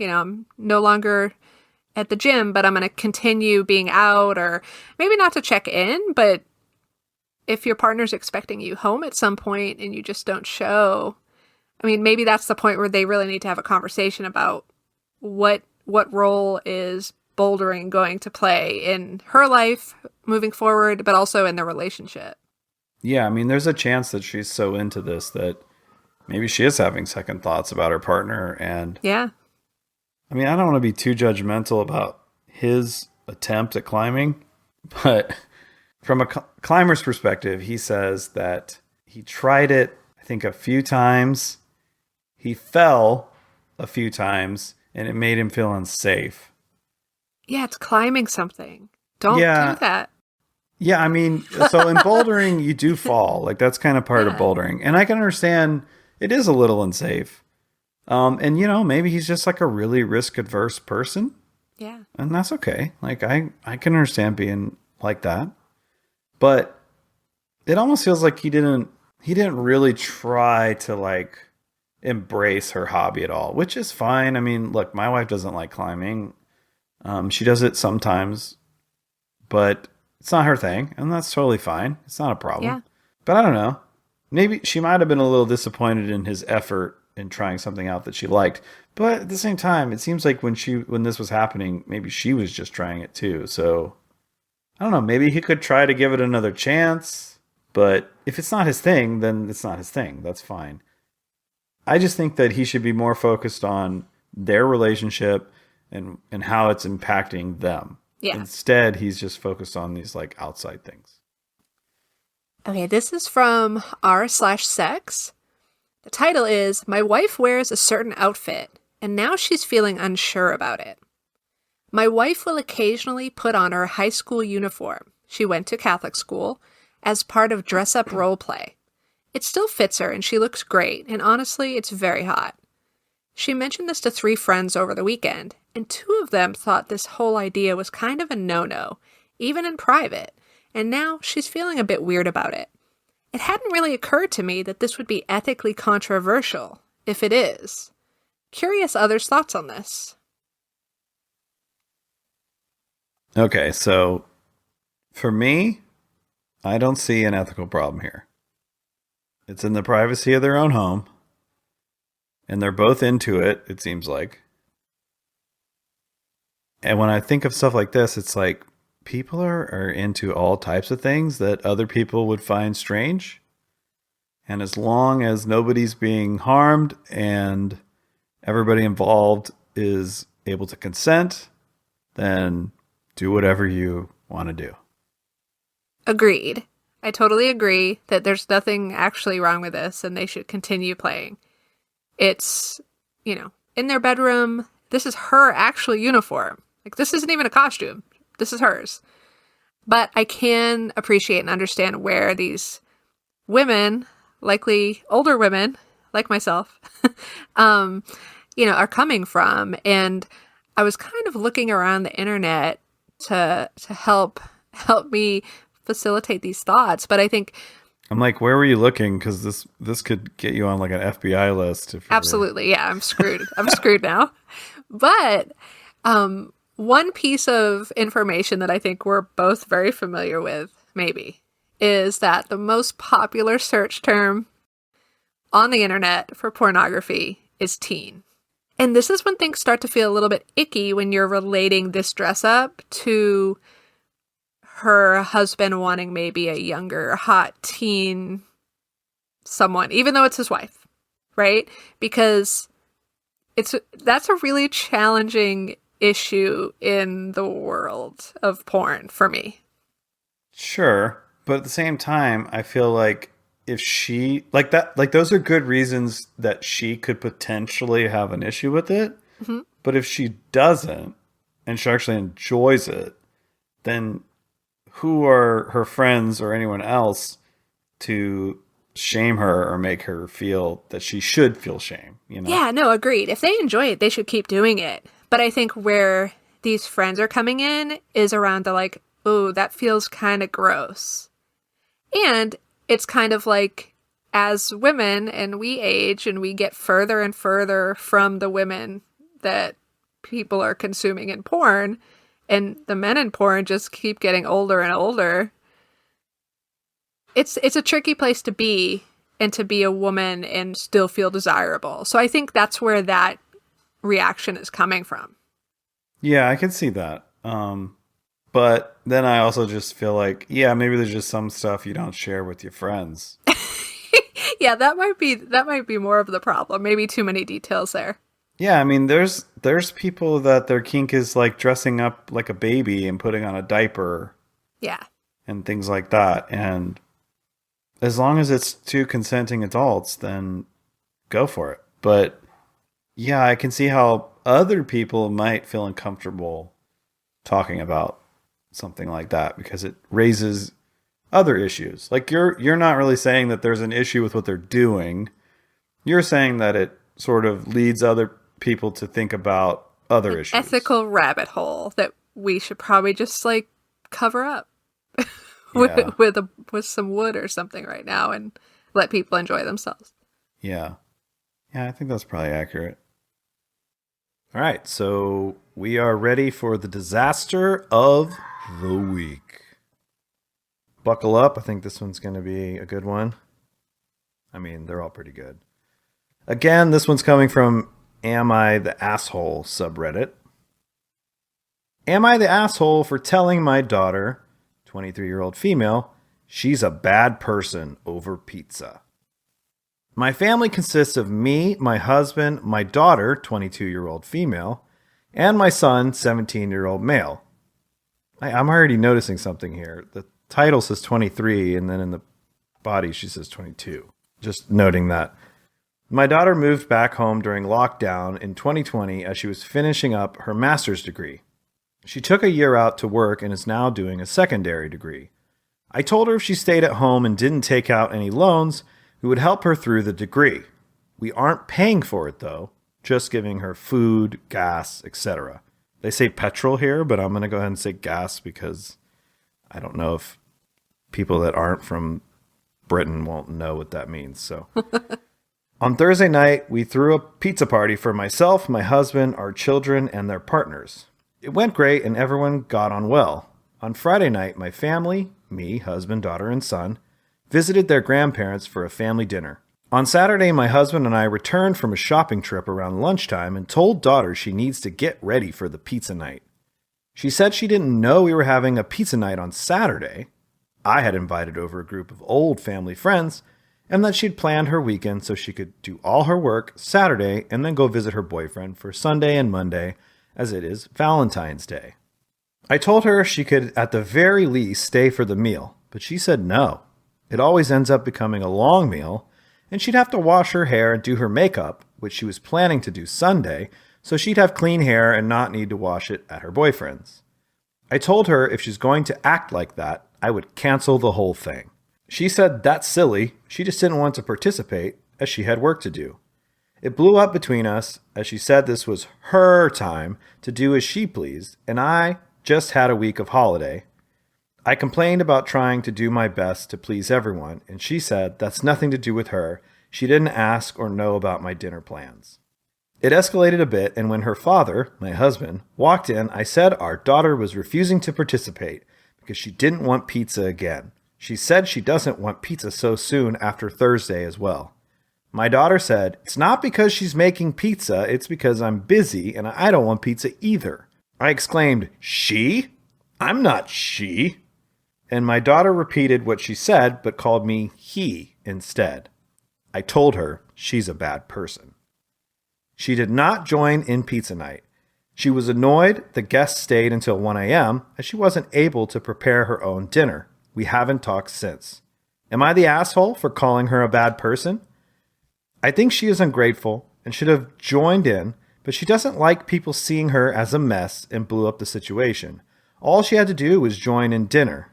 I'm no longer at the gym, but I'm going to continue being out, or maybe not to check in, but if your partner's expecting you home at some point and you just don't show, I mean, maybe that's the point where they really need to have a conversation about what role is bouldering going to play in her life moving forward, but also in the relationship. Yeah, I mean, there's a chance that she's so into this that maybe she is having second thoughts about her partner. And yeah, I mean, I don't want to be too judgmental about his attempt at climbing, but from a climber's perspective, he says that he tried it, I think, a few times. He fell a few times and it made him feel unsafe. Yeah, it's climbing something. Don't do that. Yeah, I mean, so in bouldering, you do fall. Like, that's kind of part of bouldering. And I can understand it is a little unsafe. And, maybe he's just like a really risk-averse person. Yeah. And that's okay. Like, I can understand being like that. But it almost feels like he didn't really try to, like, embrace her hobby at all, which is fine. I mean, look, my wife doesn't like climbing. She does it sometimes, but it's not her thing, and that's totally fine. It's not a problem. Yeah. But I don't know. Maybe she might have been a little disappointed in his effort in trying something out that she liked. But at the same time, it seems like when this was happening, maybe she was just trying it too. So I don't know. Maybe he could try to give it another chance. But if it's not his thing, then it's not his thing. That's fine. I just think that he should be more focused on their relationship and how it's impacting them. Yeah. Instead, he's just focused on these like outside things. Okay, this is from r/sex. The title is, My Wife Wears a Certain Outfit, and Now She's Feeling Unsure About It. My wife will occasionally put on her high school uniform. She went to Catholic school as part of dress-up role play. It still fits her, and she looks great, and honestly, it's very hot. She mentioned this to 3 friends over the weekend, and 2 of them thought this whole idea was kind of a no-no, even in private, and now she's feeling a bit weird about it. It hadn't really occurred to me that this would be ethically controversial, if it is. Curious others' thoughts on this. Okay, so for me, I don't see an ethical problem here. It's in the privacy of their own home, and they're both into it, it seems like. And when I think of stuff like this, it's like people are into all types of things that other people would find strange. And as long as nobody's being harmed and everybody involved is able to consent, then do whatever you want to do. Agreed. I totally agree that there's nothing actually wrong with this and they should continue playing. It's, in their bedroom. This is her actual uniform. Like, this isn't even a costume. This is hers. But I can appreciate and understand where these women, likely older women, like myself, are coming from. And I was kind of looking around the internet to help me facilitate these thoughts. But I think I'm like, where were you looking? Because this could get you on like an FBI list. Absolutely, yeah, I'm screwed. I'm screwed now. But one piece of information that I think we're both very familiar with, maybe, is that the most popular search term on the internet for pornography is teen. And this is when things start to feel a little bit icky when you're relating this dress up to her husband wanting maybe a younger, hot teen someone, even though it's his wife, right? Because that's a really challenging mission in the world of porn for me. Sure. But at the same time, I feel like if she like that, like those are good reasons that she could potentially have an issue with it. Mm-hmm. But if she doesn't and she actually enjoys it, then who are her friends or anyone else to shame her or make her feel that she should feel shame? Yeah, no, agreed. If they enjoy it, they should keep doing it. But I think where these friends are coming in is around the like, oh, that feels kind of gross. And it's kind of like, as women and we age and we get further and further from the women that people are consuming in porn, and the men in porn just keep getting older and older, it's a tricky place to be, and to be a woman and still feel desirable. So I think that's where that reaction is coming from. Yeah, I can see that. But then I also just feel like, yeah, maybe there's just some stuff you don't share with your friends. Yeah, that might be more of the problem. Maybe too many details there. Yeah, I mean, there's people that their kink is like dressing up like a baby and putting on a diaper. Yeah. And things like that. And as long as it's two consenting adults, then go for it. But yeah, I can see how other people might feel uncomfortable talking about something like that because it raises other issues. Like you're not really saying that there's an issue with what they're doing. You're saying that it sort of leads other people to think about other issues. Ethical rabbit hole that we should probably just like cover up with some wood or something right now and let people enjoy themselves. Yeah. Yeah, I think that's probably accurate. All right, so we are ready for the disaster of the week. Buckle up. I think this one's going to be a good one. I mean, they're all pretty good. Again, this one's coming from Am I the Asshole subreddit. Am I the asshole for telling my daughter, 23-year-old female, she's a bad person over pizza? My family consists of me, my husband, my daughter, 22-year-old female, and my son, 17-year-old male. I'm already noticing something here. The title says 23, and then in the body she says 22. Just noting that. My daughter moved back home during lockdown in 2020 as she was finishing up her master's degree. She took a year out to work and is now doing a secondary degree. I told her if she stayed at home and didn't take out any loans, we would help her through the degree. We aren't paying for it, though, just giving her food, gas, etc. They say petrol here, but I'm going to go ahead and say gas because I don't know if people that aren't from Britain won't know what that means. So on Thursday night, we threw a pizza party for myself, my husband, our children, and their partners. It went great and everyone got on well. On Friday night, my family, me, husband, daughter, and son, visited their grandparents for a family dinner. On Saturday, my husband and I returned from a shopping trip around lunchtime and told daughter she needs to get ready for the pizza night. She said she didn't know we were having a pizza night on Saturday. I had invited over a group of old family friends, and that she'd planned her weekend so she could do all her work Saturday and then go visit her boyfriend for Sunday and Monday, as it is Valentine's Day. I told her she could at the very least stay for the meal, but she said no. It always ends up becoming a long meal, and she'd have to wash her hair and do her makeup, which she was planning to do Sunday, so she'd have clean hair and not need to wash it at her boyfriend's. I told her if she's going to act like that, I would cancel the whole thing. She said that's silly, she just didn't want to participate, as she had work to do. It blew up between us, as she said this was her time to do as she pleased, and I just had a week of holiday. I complained about trying to do my best to please everyone, and she said that's nothing to do with her. She didn't ask or know about my dinner plans. It escalated a bit, and when her father, my husband, walked in, I said our daughter was refusing to participate because she didn't want pizza again. She said she doesn't want pizza so soon after Thursday as well. My daughter said, it's not because she's making pizza, it's because I'm busy and I don't want pizza either. I exclaimed, she? I'm not she. And my daughter repeated what she said, but called me he instead. I told her she's a bad person. She did not join in pizza night. She was annoyed the guests stayed until 1 a.m. as she wasn't able to prepare her own dinner. We haven't talked since. Am I the asshole for calling her a bad person? I think she is ungrateful and should have joined in, but she doesn't like people seeing her as a mess and blew up the situation. All she had to do was join in dinner.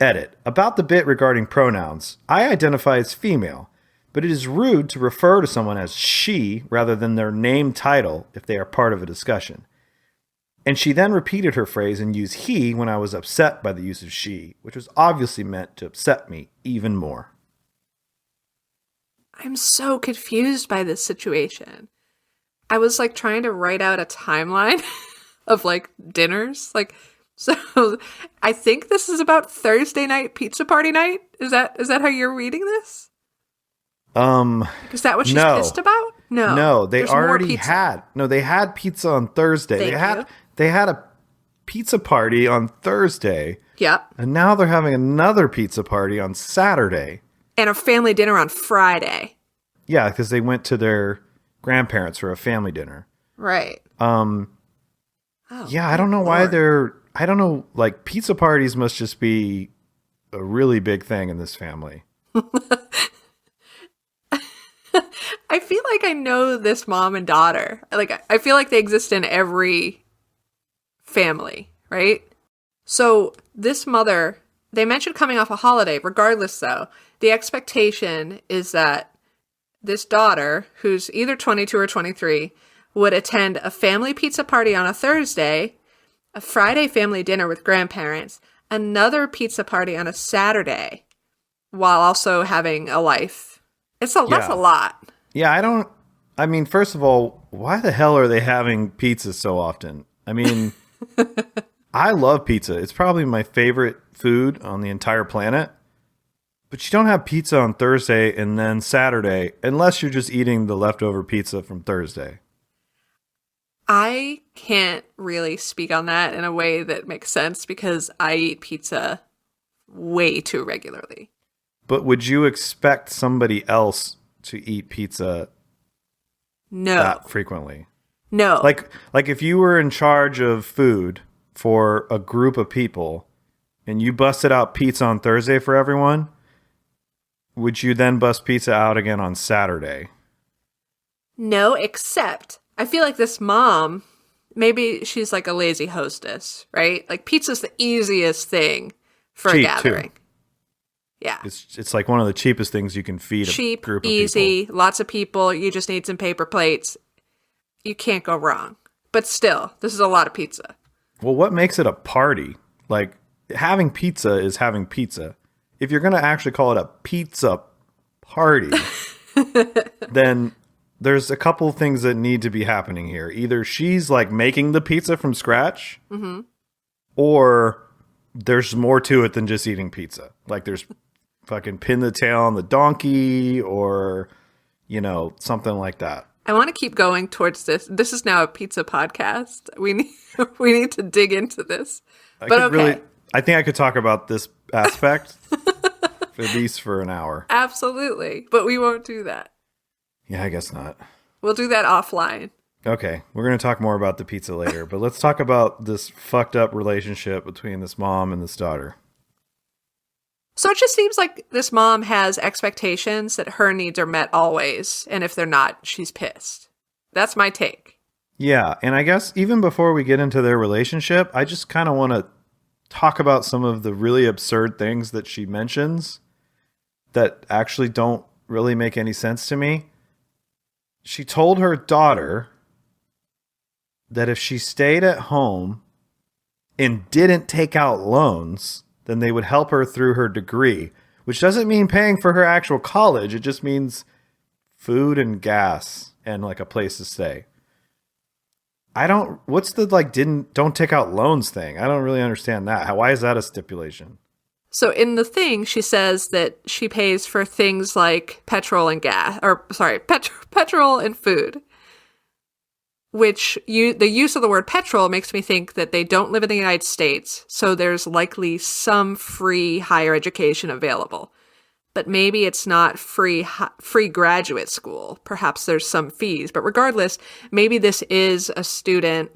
Edit. About the bit regarding pronouns, I identify as female, but it is rude to refer to someone as she rather than their name title if they are part of a discussion. And she then repeated her phrase and used he when I was upset by the use of she, which was obviously meant to upset me even more. I'm so confused by this situation. I was like trying to write out a timeline of like dinners. So I think this is about Thursday night pizza party night. Is that how you're reading this? Is that what she's pissed about? No, they already had. No, they had pizza on Thursday. They had a pizza party on Thursday. Yep. And now they're having another pizza party on Saturday. And a family dinner on Friday. Yeah, because they went to their grandparents for a family dinner. Right. Yeah, I don't know why I don't know, like, pizza parties must just be a really big thing in this family. I feel like I know this mom and daughter. Like, I feel like they exist in every family, right? So this mother, they mentioned coming off a holiday. Regardless, though, the expectation is that this daughter, who's either 22 or 23, would attend a family pizza party on a Thursday, a Friday family dinner with grandparents, another pizza party on a Saturday, while also having a life. That's a lot. Yeah, I mean, first of all, why the hell are they having pizza so often? I mean, I love pizza. It's probably my favorite food on the entire planet. But you don't have pizza on Thursday and then Saturday, unless you're just eating the leftover pizza from Thursday. I can't really speak on that in a way that makes sense because I eat pizza way too regularly. But would you expect somebody else to eat pizza that frequently? No. Like if you were in charge of food for a group of people and you busted out pizza on Thursday for everyone, would you then bust pizza out again on Saturday? No, except I feel like this mom, maybe she's like a lazy hostess, right? Like pizza's the easiest thing for a gathering. Too. Yeah. It's like one of the cheapest things you can feed a group of people. Easy, lots of people. You just need some paper plates. You can't go wrong. But still, this is a lot of pizza. Well, what makes it a party? Like, having pizza is having pizza. If you're going to actually call it a pizza party, then there's a couple things that need to be happening here. Either she's like making the pizza from scratch, or there's more to it than just eating pizza. Like there's fucking pin the tail on the donkey or, you know, something like that. I want to keep going towards this. This is now a pizza podcast. We need to dig into this. I think I could talk about this aspect at least for an hour. Absolutely. But we won't do that. Yeah, I guess not. We'll do that offline. Okay. We're going to talk more about the pizza later, but let's talk about this fucked up relationship between this mom and this daughter. So it just seems like this mom has expectations that her needs are met always, and if they're not, she's pissed. That's my take. Yeah, and I guess even before we get into their relationship, I just kind of want to talk about some of the really absurd things that she mentions that actually don't really make any sense to me. She told her daughter that if she stayed at home and didn't take out loans, then they would help her through her degree, which doesn't mean paying for her actual college. It just means food and gas and like a place to stay. What's the don't take out loans thing? I don't really understand that. Why is that a stipulation? So in the thing, she says that she pays for things like petrol and petrol and food. Which the use of the word petrol makes me think that they don't live in the United States, so there's likely some free higher education available. But maybe it's not free graduate school. Perhaps there's some fees. But regardless, maybe this is a student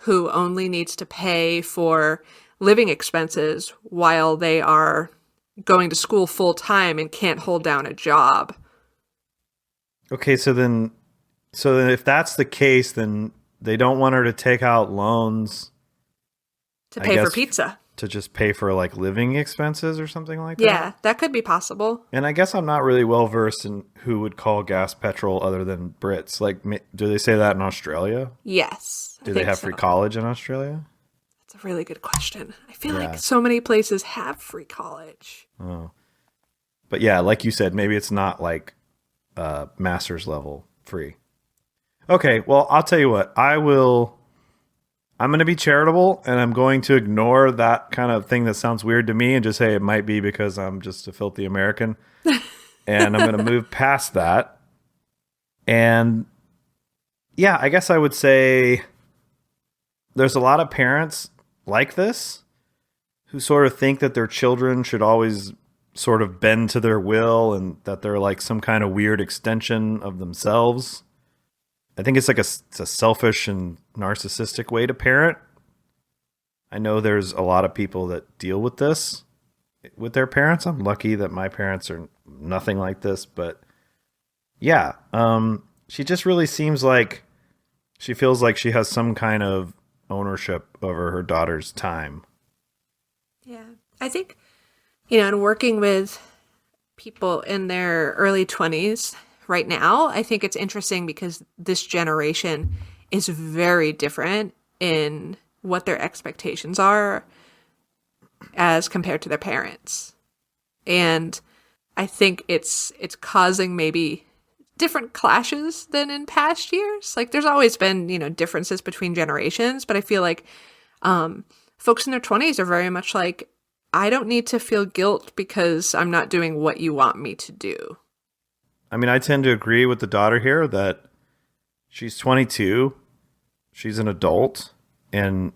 who only needs to pay for living expenses while they are going to school full time and can't hold down a job. Okay, so then if that's the case, then they don't want her to take out loans to pay for pizza. To just pay for like living expenses or something like that? Yeah, that could be possible. And I guess I'm not really well versed in who would call gas petrol other than Brits. Like, do they say that in Australia? Yes. Do they have free college in Australia? That's a really good question. I feel like so many places have free college. Oh. But yeah, like you said, maybe it's not like master's level free. Okay, well, I'll tell you what. I'm going to be charitable, and I'm going to ignore that kind of thing that sounds weird to me and just say it might be because I'm just a filthy American. And I'm going to move past that. And yeah, I guess I would say there's a lot of parents like this who sort of think that their children should always sort of bend to their will and that they're like some kind of weird extension of themselves. I think it's like it's a selfish and narcissistic way to parent. I know there's a lot of people that deal with this with their parents. I'm lucky that my parents are nothing like this, but yeah, she just really seems like she feels like she has some kind of ownership over her daughter's time. Yeah, I think, in working with people in their early 20s, right now, I think it's interesting because this generation is very different in what their expectations are as compared to their parents. And I think it's causing maybe different clashes than in past years. Like there's always been, differences between generations, but I feel like folks in their 20s are very much like, I don't need to feel guilt because I'm not doing what you want me to do. I mean, I tend to agree with the daughter here that she's 22, she's an adult, and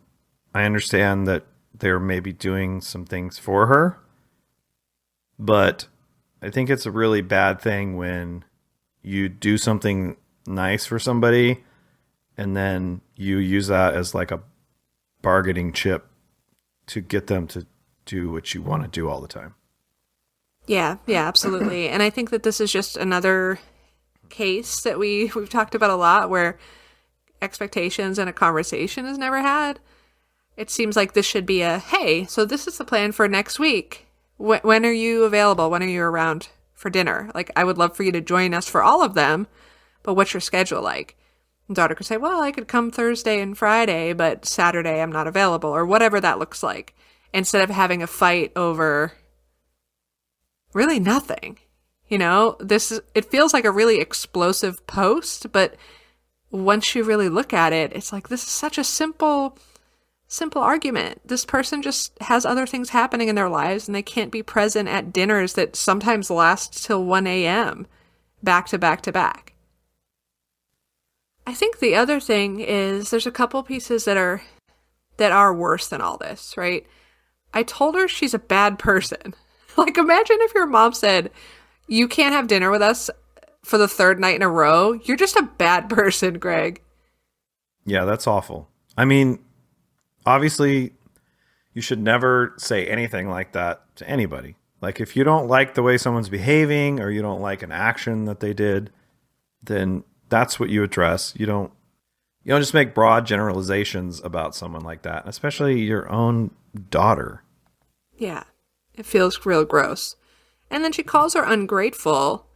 I understand that they're maybe doing some things for her. But I think it's a really bad thing when you do something nice for somebody and then you use that as like a bargaining chip to get them to do what you want to do all the time. Yeah, absolutely. And I think that this is just another case that we've talked about a lot where expectations and a conversation is never had. It seems like this should be hey, so this is the plan for next week. When are you available? When are you around for dinner? Like, I would love for you to join us for all of them, but what's your schedule like? And daughter could say, well, I could come Thursday and Friday, but Saturday I'm not available, or whatever that looks like, instead of having a fight over really nothing. It feels like a really explosive post, but once you really look at it, it's like, this is such a simple argument. This person just has other things happening in their lives and they can't be present at dinners that sometimes last till 1 a.m. back to back to back. I think the other thing is there's a couple pieces that are worse than all this, right? I told her she's a bad person. Like, imagine if your mom said, you can't have dinner with us for the third night in a row. You're just a bad person, Greg. Yeah, that's awful. I mean, obviously, you should never say anything like that to anybody. Like if you don't like the way someone's behaving or you don't like an action that they did, then that's what you address. You don't just make broad generalizations about someone like that, especially your own daughter. Yeah, it feels real gross. And then she calls her ungrateful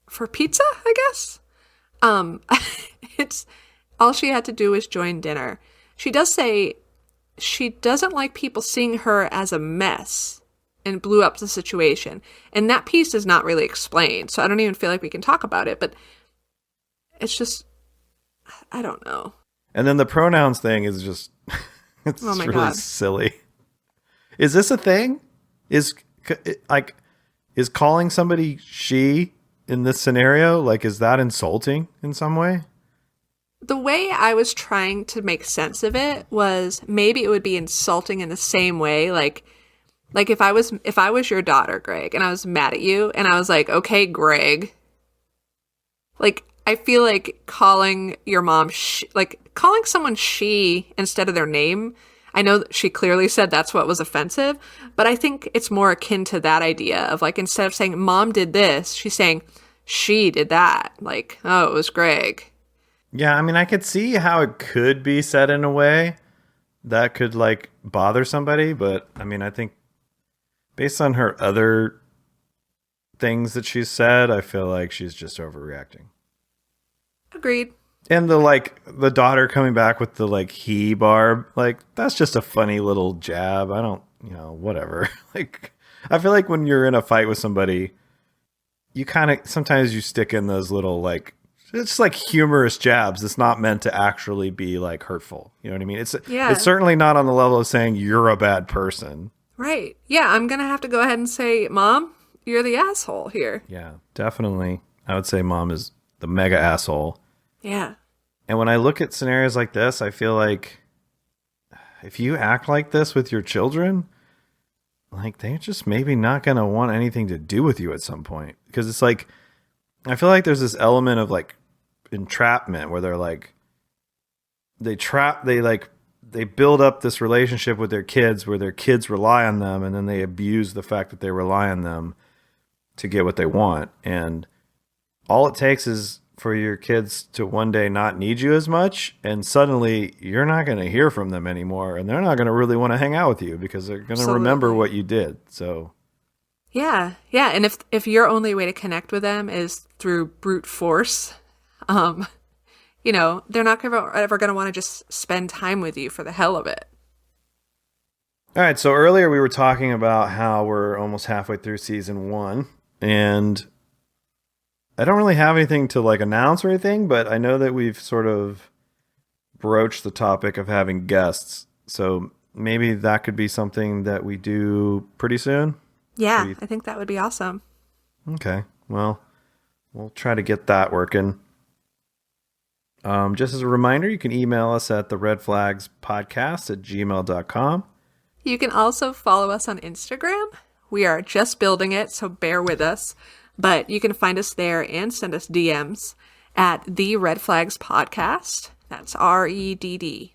for pizza, I guess. It's all she had to do was join dinner. She does say she doesn't like people seeing her as a mess and blew up the situation. And that piece is not really explained, so I don't even feel like we can talk about it, but it's just, I don't know. And then the pronouns thing is just, it's Oh my really God. silly. Is this a thing? Is calling somebody she in this scenario, like, is that insulting in some way? The way I was trying to make sense of it was maybe it would be insulting in the same way, like if I was your daughter, Greg, and I was mad at you, and I was like, okay, Greg. Like, I feel like calling your mom, calling someone she instead of their name. I know that she clearly said that's what was offensive, but I think it's more akin to that idea of like, instead of saying mom did this, she's saying she did that. Like, oh, it was Greg. Yeah, I mean, I could see how it could be said in a way that could like bother somebody, but I mean, I think based on her other things that she's said, I feel like she's just overreacting. Agreed. And the daughter coming back with the like he barb, like that's just a funny little jab. I don't, whatever. Like I feel like when you're in a fight with somebody, you kind of sometimes you stick in those little like it's like humorous jabs. It's not meant to actually be like hurtful. You know what I mean? It's certainly not on the level of saying you're a bad person. Right. Yeah, I'm going to have to go ahead and say, Mom, you're the asshole here. Yeah, definitely. I would say mom is the mega asshole. Yeah. And when I look at scenarios like this, I feel like if you act like this with your children, like they're just maybe not going to want anything to do with you at some point. Because it's like, I feel like there's this element of like entrapment where they're like, they build up this relationship with their kids where their kids rely on them, and then they abuse the fact that they rely on them to get what they want. And all it takes is for your kids to one day not need you as much, and suddenly you're not going to hear from them anymore, and they're not going to really want to hang out with you because they're going to remember what you did. So yeah, and if your only way to connect with them is through brute force, they're not ever going to want to just spend time with you for the hell of it. All right, so earlier we were talking about how we're almost halfway through season 1, and I don't really have anything to like announce or anything, but I know that we've sort of broached the topic of having guests. So maybe that could be something that we do pretty soon. Yeah, I think that would be awesome. Okay, well, we'll try to get that working. Just as a reminder, you can email us at theredflagspodcast@gmail.com. You can also follow us on Instagram. We are just building it, so bear with us. But you can find us there and send us DMs at the Red Flags Podcast. That's REDD.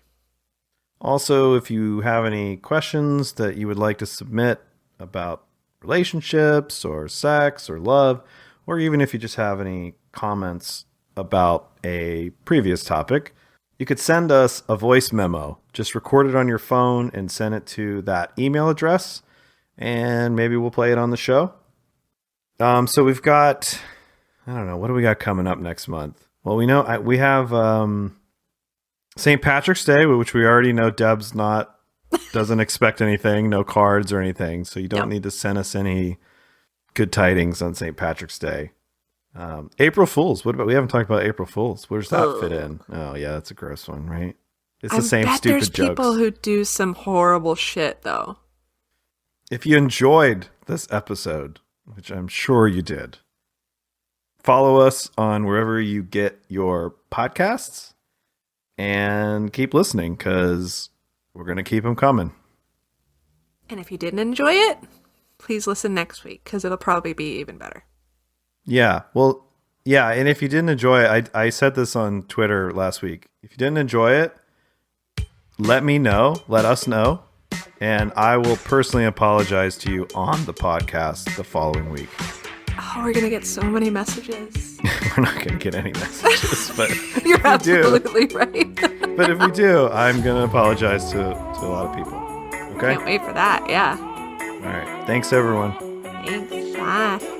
Also, if you have any questions that you would like to submit about relationships or sex or love, or even if you just have any comments about a previous topic, you could send us a voice memo. Just record it on your phone and send it to that email address, and maybe we'll play it on the show. So we've got, I don't know, what do we got coming up next month? Well, we know we have St. Patrick's Day, which we already know Deb's doesn't expect anything, no cards or anything. So you don't need to send us any good tidings on St. Patrick's Day. April Fools. What about, we haven't talked about April Fools. Where does that fit in? Oh yeah, that's a gross one, right? It's the same stupid there's jokes. People who do some horrible shit though. If you enjoyed this episode, which I'm sure you did, follow us on wherever you get your podcasts and keep listening because we're going to keep them coming. And if you didn't enjoy it, please listen next week because it'll probably be even better. Yeah. Well, yeah. And if you didn't enjoy it, I said this on Twitter last week. If you didn't enjoy it, let me know. Let us know. And I will personally apologize to you on the podcast the following week. Oh, we're going to get so many messages. We're not going to get any messages, but You're absolutely right. But if we do, I'm going to apologize to a lot of people. Okay? Can't wait for that. Yeah. All right. Thanks, everyone. Thanks. Bye.